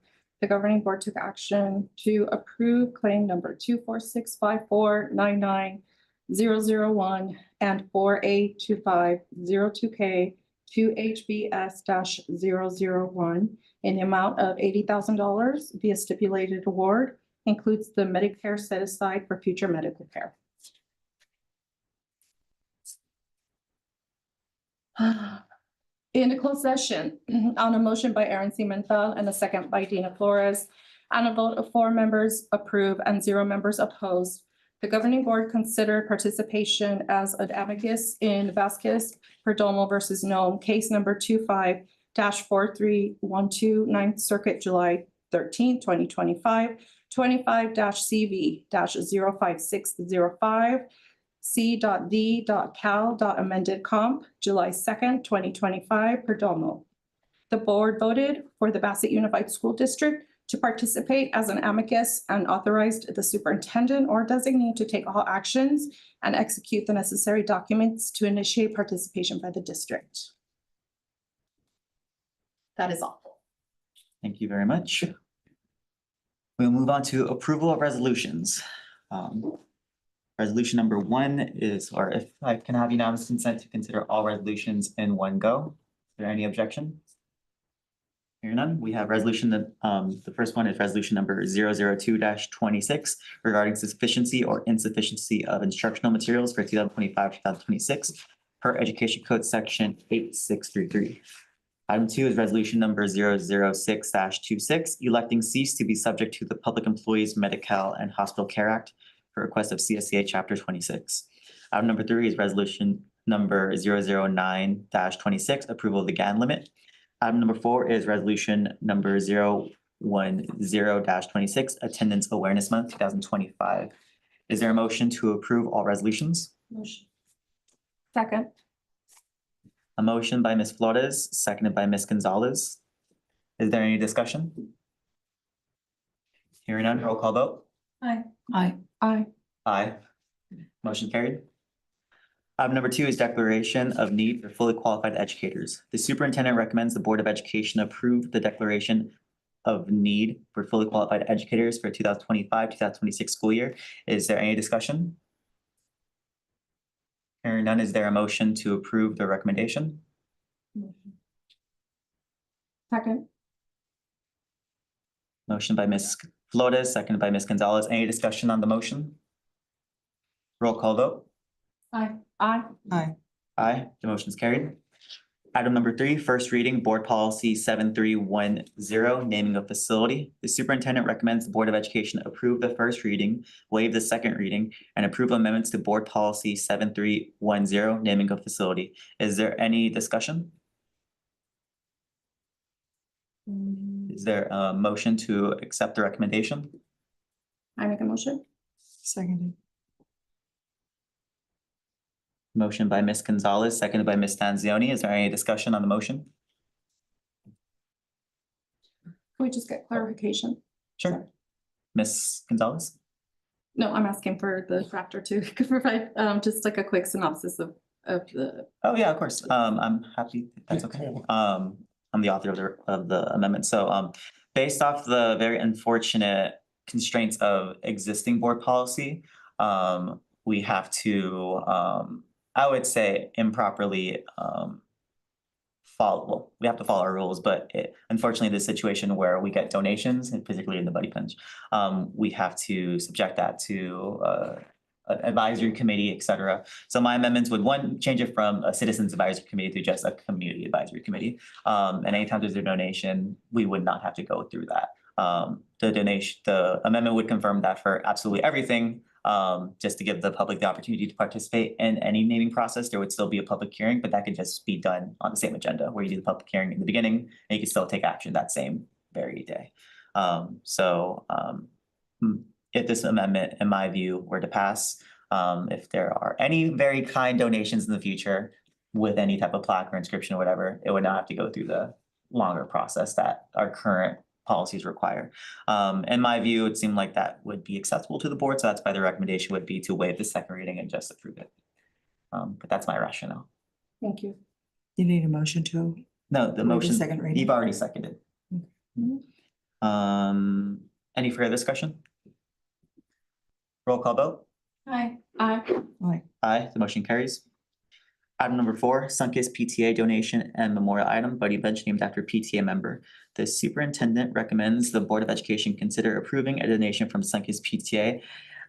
The governing board took action to approve claim number 24654990001 and 482502K to HBS-001 in the amount of $80,000 via stipulated award, includes the Medicare set aside for future medical care. In a closed session on a motion by Aaron Pimentel and a second by Dina Flores, and a vote of 4 members approve and 0 members opposed, the governing board considered participation as an amicus in Vasquez Perdomo versus Nome, case number 25-4312, 9th Circuit, July 13, 2025, 25-CV-05605, C.D.Cal. Amended Comp, July 2nd, 2025, Perdomo. The board voted for the Bassett Unified School District to participate as an amicus and authorized the superintendent or designee to take all actions and execute the necessary documents to initiate participation by the district. That is all. Thank you very much. We'll move on to approval of resolutions. Resolution number 1 is, or if I can have unanimous consent to consider all resolutions in one go. Is there any objection? Hearing none, we have resolution that, the first one is resolution number 002-26 regarding sufficiency or insufficiency of instructional materials for 2025-2026 per Education Code section 8633. Item 2 is resolution number 006-26, electing seats to be subject to the Public Employees Medi-Cal and Hospital Care Act per request of CSCA chapter 26. Item number 3 is resolution number 009-26, approval of the GAN limit. Item number 4 is resolution number 010-26, attendance awareness month 2025. Is there a motion to approve all resolutions? Motion. Second. A motion by Ms. Flores, seconded by Ms. Gonzalez. Is there any discussion? Hearing none, roll call vote. Aye. Aye. Aye. Aye. Motion carried. Item number 2 is declaration of need for fully qualified educators. The superintendent recommends the Board of Education approve the declaration of need for fully qualified educators for 2025-2026 school year. Is there any discussion? Hearing none, is there a motion to approve the recommendation? Second. Motion by Ms. Flores, seconded by Ms. Gonzalez. Any discussion on the motion? Roll call vote. Aye. Aye. Aye. Aye, the motion is carried. Item number 3, first reading, Board Policy 7310, naming of facility. The superintendent recommends the Board of Education approve the first reading, waive the second reading, and approve amendments to Board Policy 7310, naming of facility. Is there any discussion? Is there a motion to accept the recommendation? I make a motion. Seconded. Motion by Ms. Gonzalez, seconded by Ms. Stanzioni. Is there any discussion on the motion? Can we just get clarification? Sure. Ms. Gonzalez? No, I'm asking for the drafter to provide just like a quick synopsis of the. Oh, yeah, of course. I'm happy. That's okay. I'm the author of the amendment. So based off the very unfortunate constraints of existing board policy, we have to I would say improperly follow, we have to follow our rules, but unfortunately, the situation where we get donations, and particularly in the Buddy Punch, we have to subject that to an advisory committee, et cetera. So my amendments would, 1, change it from a citizens advisory committee to just a community advisory committee. And anytime there's a donation, we would not have to go through that. The amendment would confirm that for absolutely everything. Just to give the public the opportunity to participate in any naming process, there would still be a public hearing, but that could just be done on the same agenda where you do the public hearing in the beginning and you can still take action that same very day. If this amendment, in my view, were to pass, if there are any very kind donations in the future with any type of plaque or inscription or whatever, it would not have to go through the longer process that our current policies require. In my view, it seemed like that would be acceptable to the board, so that's why the recommendation would be to waive the second reading and just approve it. But that's my rationale. Thank you. You need a motion to, No, the Waive the motion, second reading? you've already seconded. Any further discussion? Roll call vote. Aye. Aye, the motion carries. Item number 4, Sunkist PTA donation and memorial item, Buddy Bench named after PTA member. The superintendent recommends the Board of Education consider approving a donation from Sunkist PTA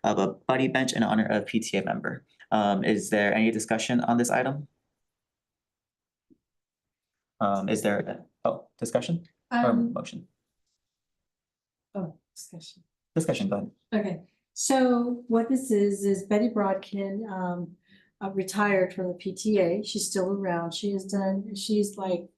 of a Buddy Bench in honor of PTA member. Is there any discussion on this item? Is there, discussion or motion? Discussion. Discussion, go ahead. Okay, so what this is Betty Brodkin, retired from the PTA. She's still around. She's like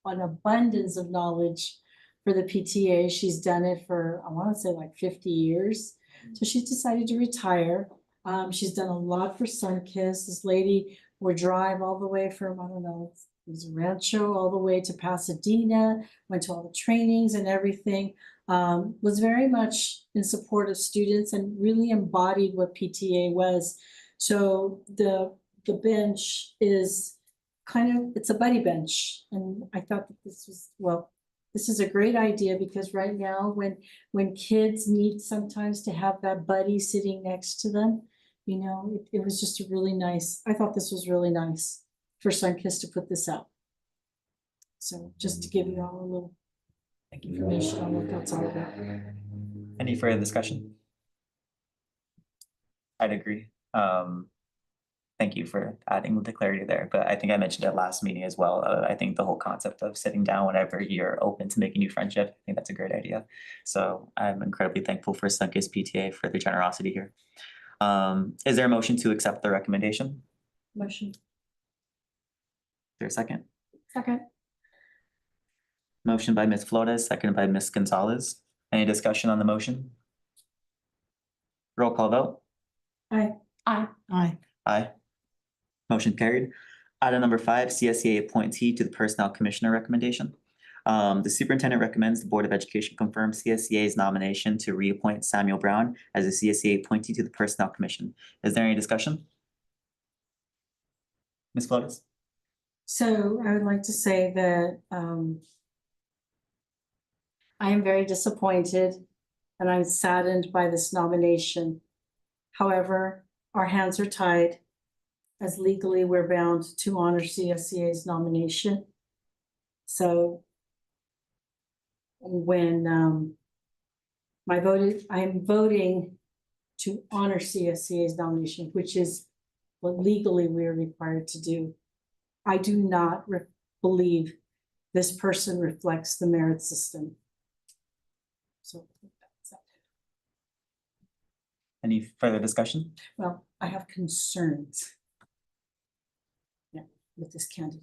an abundance of knowledge for the PTA. She's done it for, I want to say like 50 years. So she decided to retire. She's done a lot for Sunkist. This lady would drive all the way from, I don't know, it was Rancho all the way to Pasadena, went to all the trainings and everything. Was very much in support of students and really embodied what PTA was. So the bench is kind of, it's a buddy bench. And I thought that this is a great idea because right now when kids need sometimes to have that buddy sitting next to them, you know, it was just a really nice, I thought this was really nice for Sunkist to put this out. So just to give you all a little information on what that's all about. Any further discussion? I'd agree. Thank you for adding the clarity there, but I think I mentioned at last meeting as well. I think the whole concept of sitting down whenever you're open to making new friendship, I think that's a great idea. So I'm incredibly thankful for Sunkist PTA for their generosity here. Is there a motion to accept the recommendation? Motion. Is there a second? Second. Motion by Ms. Flores, seconded by Ms. Gonzalez. Any discussion on the motion? Roll call vote. Aye. aye, Aye. Motion carried. Item number 5, CSEA appointee to the Personnel Commissioner recommendation. The superintendent recommends the Board of Education confirm CSEA's nomination to reappoint Samuel Brown as a CSEA appointee to the Personnel Commission. Is there any discussion? Ms. Flores? So I would like to say that I am very disappointed and I'm saddened by this nomination. However, our hands are tied as legally we're bound to honor CSEA's nomination. So when I am voting to honor CSEA's nomination, which is what legally we are required to do. I do not believe this person reflects the merit system. So that's that. Any further discussion? Well, I have concerns. Yeah, with this candidate.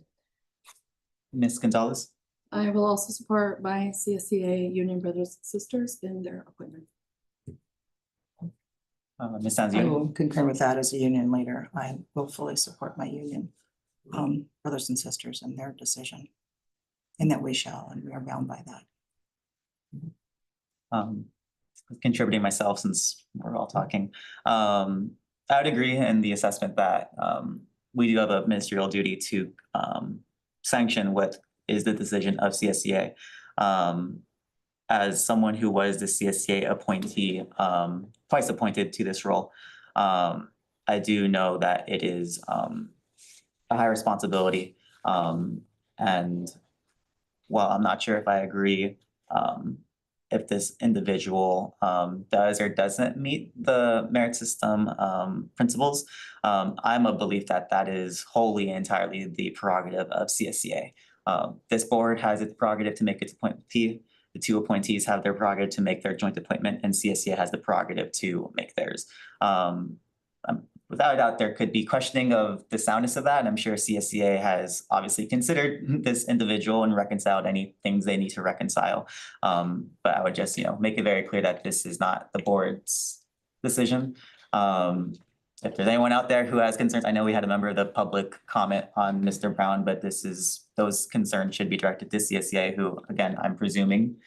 Ms. Gonzalez? I will also support my CSEA union brothers and sisters in their appointment. Ms. I Sanzio? will concur with that as a union leader. I will fully support my union brothers and sisters in their decision. And that we shall, and we are bound by that. Contributing myself since we're all talking. I would agree in the assessment that we do have a ministerial duty to sanction what is the decision of CSEA. As someone who was the CSEA appointee, twice appointed to this role, I do know that it is a high responsibility. And while I'm not sure if I agree if this individual does or doesn't meet the merit system principles, I'm of belief that that is wholly and entirely the prerogative of CSEA. This board has its prerogative to make its appointee. The two appointees have their prerogative to make their joint appointment, and CSEA has the prerogative to make theirs. without a doubt, there could be questioning of the soundness of that, and I'm sure CSCA has obviously considered this individual and reconciled any things they need to reconcile. But I would just, make it very clear that this is not the board's decision. If there's anyone out there who has concerns, I know we had a member of the public comment on Mr. Brown, but those concerns should be directed to CSCA, who, again, I'm presuming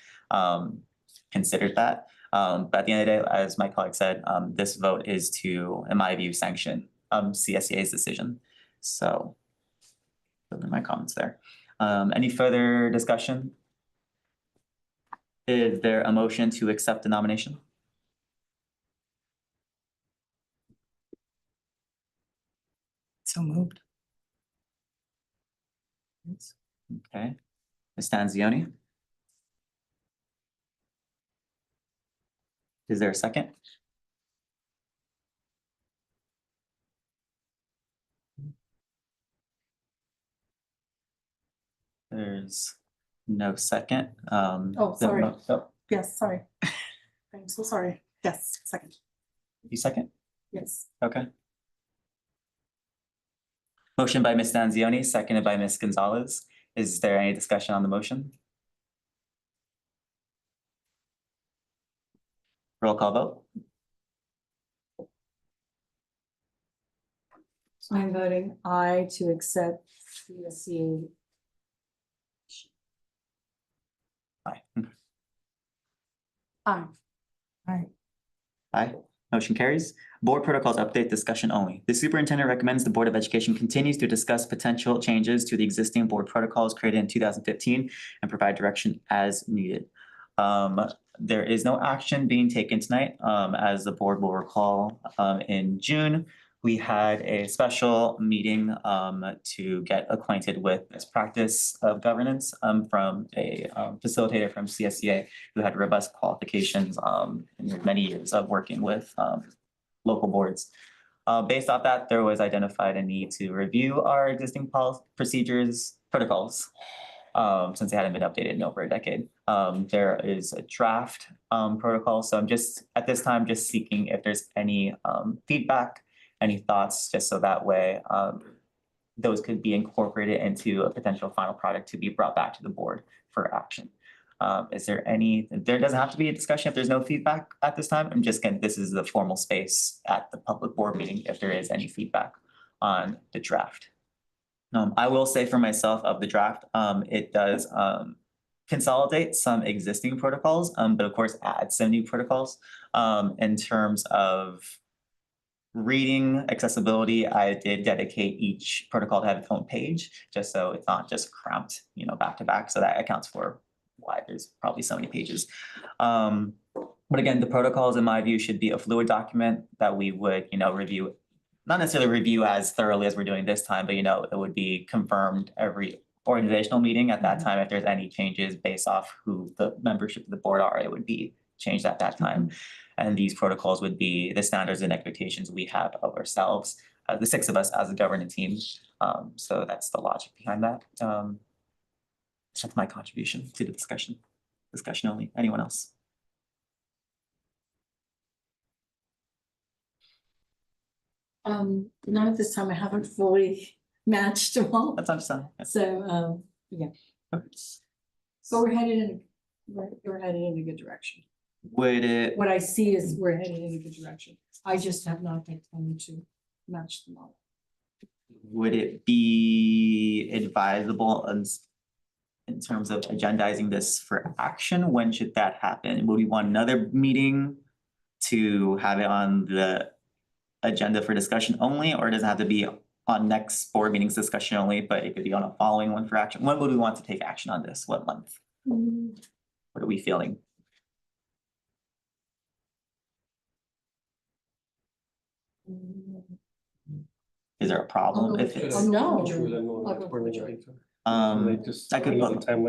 considered that. But at the end of the day, as my colleague said, this vote is to, in my view, sanction CSCA's decision. So those are my comments there. Any further discussion? Is there a motion to accept the nomination? So moved. Okay. Ms. Stanzioni? Is there a second? There's no second. Oh, the sorry. oh, Yes, sorry. I'm so sorry. Yes, second. You second? Yes. Okay. Motion by Ms. Stanzioni, seconded by Ms. Gonzalez. Is there any discussion on the motion? Roll call vote. So I'm voting aye to accept CSCA. Aye. Aye. Aye. Motion carries. Board protocols update discussion only. The superintendent recommends the Board of Education continues to discuss potential changes to the existing board protocols created in 2015 and provide direction as needed. There is no action being taken tonight. As the board will recall, in June, we had a special meeting to get acquainted with best practice of governance from a facilitator from CSCA who had robust qualifications in many years of working with local boards. Based off that, there was identified a need to review our existing procedures, protocols, since they hadn't been updated in over a decade. There is a draft protocol, so I'm just at this time just seeking if there's any feedback, any thoughts, just so that way those could be incorporated into a potential final product to be brought back to the board for action. Is there any, there doesn't have to be a discussion if there's no feedback at this time. I'm just getting, this is the formal space at the public board meeting if there is any feedback on the draft. I will say for myself of the draft, it does consolidate some existing protocols, but of course add some new protocols. In terms of reading accessibility, I did dedicate each protocol to have its own page, just so it's not just cramped, back to back. So that accounts for why there's probably so many pages. But again, the protocols in my view should be a fluid document that we would, review, not necessarily review as thoroughly as we're doing this time, but it would be confirmed every organizational meeting at that time. If there's any changes based off who the membership of the board are, it would be changed at that time. And these protocols would be the standards and expectations we have of ourselves, the 6 of us as a governing team. So that's the logic behind that. That's my contribution to the discussion. Discussion only. Anyone else? Not at this time. I haven't fully matched them all. That's understandable. So, yeah. Okay. So we're headed in a good direction. Would it, What I see is we're headed in a good direction. I just have not had time to match them all. would it be advisable in terms of agendizing this for action? When should that happen? Would we want another meeting to have it on the agenda for discussion only, or does it have to be on next board meetings discussion only, but it could be on a following one for action? When would we want to take action on this? What month? What are we feeling? Is there a problem if it's? No. I could,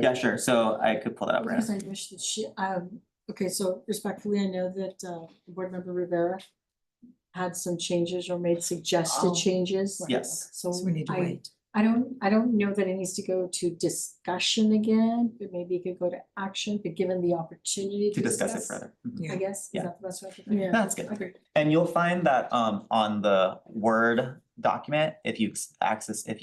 yeah, sure. So I could pull that up right Because now. I wish that okay, so respectfully, I know that Board Member Rivera had some changes or made suggested changes. Yes. So So we need to I wait. I don't know that it needs to go to discussion again, but maybe it could go to action, but given the opportunity To discuss it further. I guess, is Yeah. that the best way to put it? Yeah. That's good. Agreed. And you'll find that on the Word document, if you access it.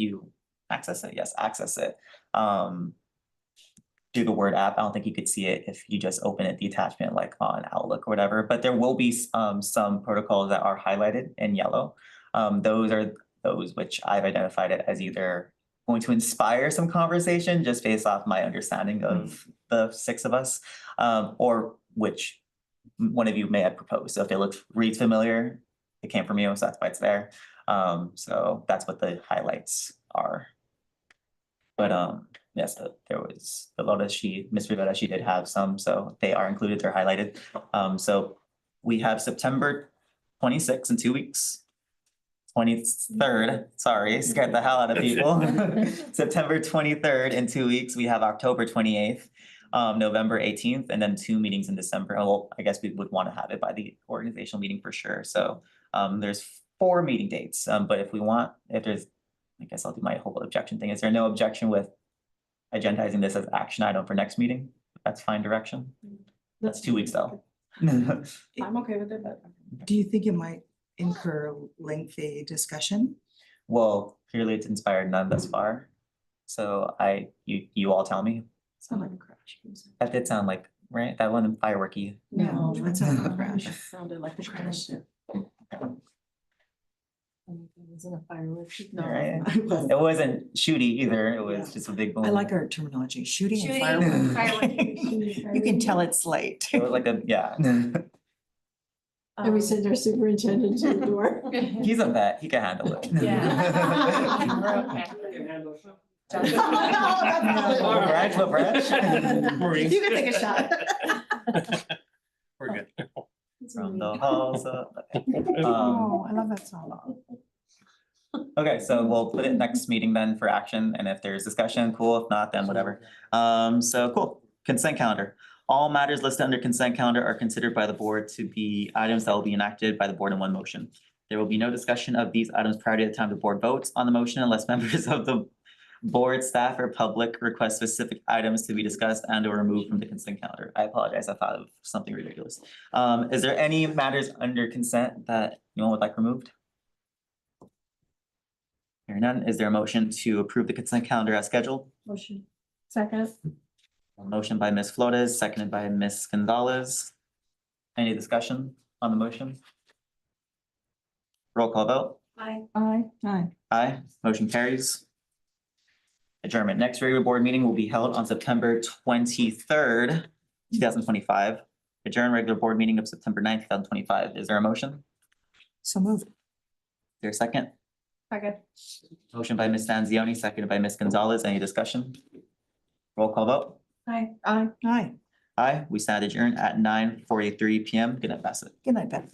Do the Word app. I don't think you could see it if you just open it, the attachment like on Outlook or whatever, but there will be some protocols that are highlighted in yellow. Those are those which I've identified it as either going to inspire some conversation just based off my understanding of the six of us, or which one of you may have proposed. So if it reads familiar, it came from you, so that's why it's there. So that's what the highlights are. But yes, there was the Lotus, Ms. Rivera, she did have some, so they are included, they're highlighted. So we have September 26th in 2 weeks. 23rd, sorry, scared the hell out of people. September 23rd in 2 weeks, we have October 28th, November 18th, and then 2 meetings in December. Well, I guess we would want to have it by the organizational meeting for sure. So there's 4 meeting dates, but if there's, I guess I'll do my whole objection thing. Is there no objection with agendizing this as action item for next meeting? That's fine direction. That's 2 weeks though. I'm okay with it, but. Do you think it might incur lengthy discussion? Well, clearly it's inspired none thus far. So you all tell me. Sound like a crash. That did sound like, right? That one fireworky. No, that's not a crash. Sounded like a crash. It wasn't a fireworks. Right? It wasn't shooty either. It was just a big boom. I like our terminology, shooting and Shooting. fireworks. You can tell it's late. It was like yeah. And we send our superintendent to the door. He's a vet. He can handle it. You can take a shot. We're good. From the halls of. Oh, I love that song. Okay, so we'll put it next meeting then for action, and if there's discussion, cool. If not, then whatever. So cool. Consent calendar. All matters listed under consent calendar are considered by the board to be items that will be enacted by the board in one motion. There will be no discussion of these items prior to the time the board votes on the motion unless members of the board, staff, or public request specific items to be discussed and or removed from the consent calendar. I apologize, I thought of something ridiculous. Is there any matters under consent that anyone would like removed? Hearing none, is there a motion to approve the consent calendar as scheduled? Motion. Second. A motion by Ms. Flores, seconded by Ms. Gonzalez. Any discussion on the motion? Roll call vote. Aye. Aye. Aye, motion carries. Adjournment. Next regular board meeting will be held on September 23rd, 2025. Adjourn regular board meeting of September 9th, 2025. Is there a motion? Is So moved. there a second? Second. Motion by Ms. Stanzioni, seconded by Ms. Gonzalez. Any discussion? Roll call vote. Aye. Aye. Aye, we stand adjourned at 9:43 PM. Good night, Bassett. Good night, Beth.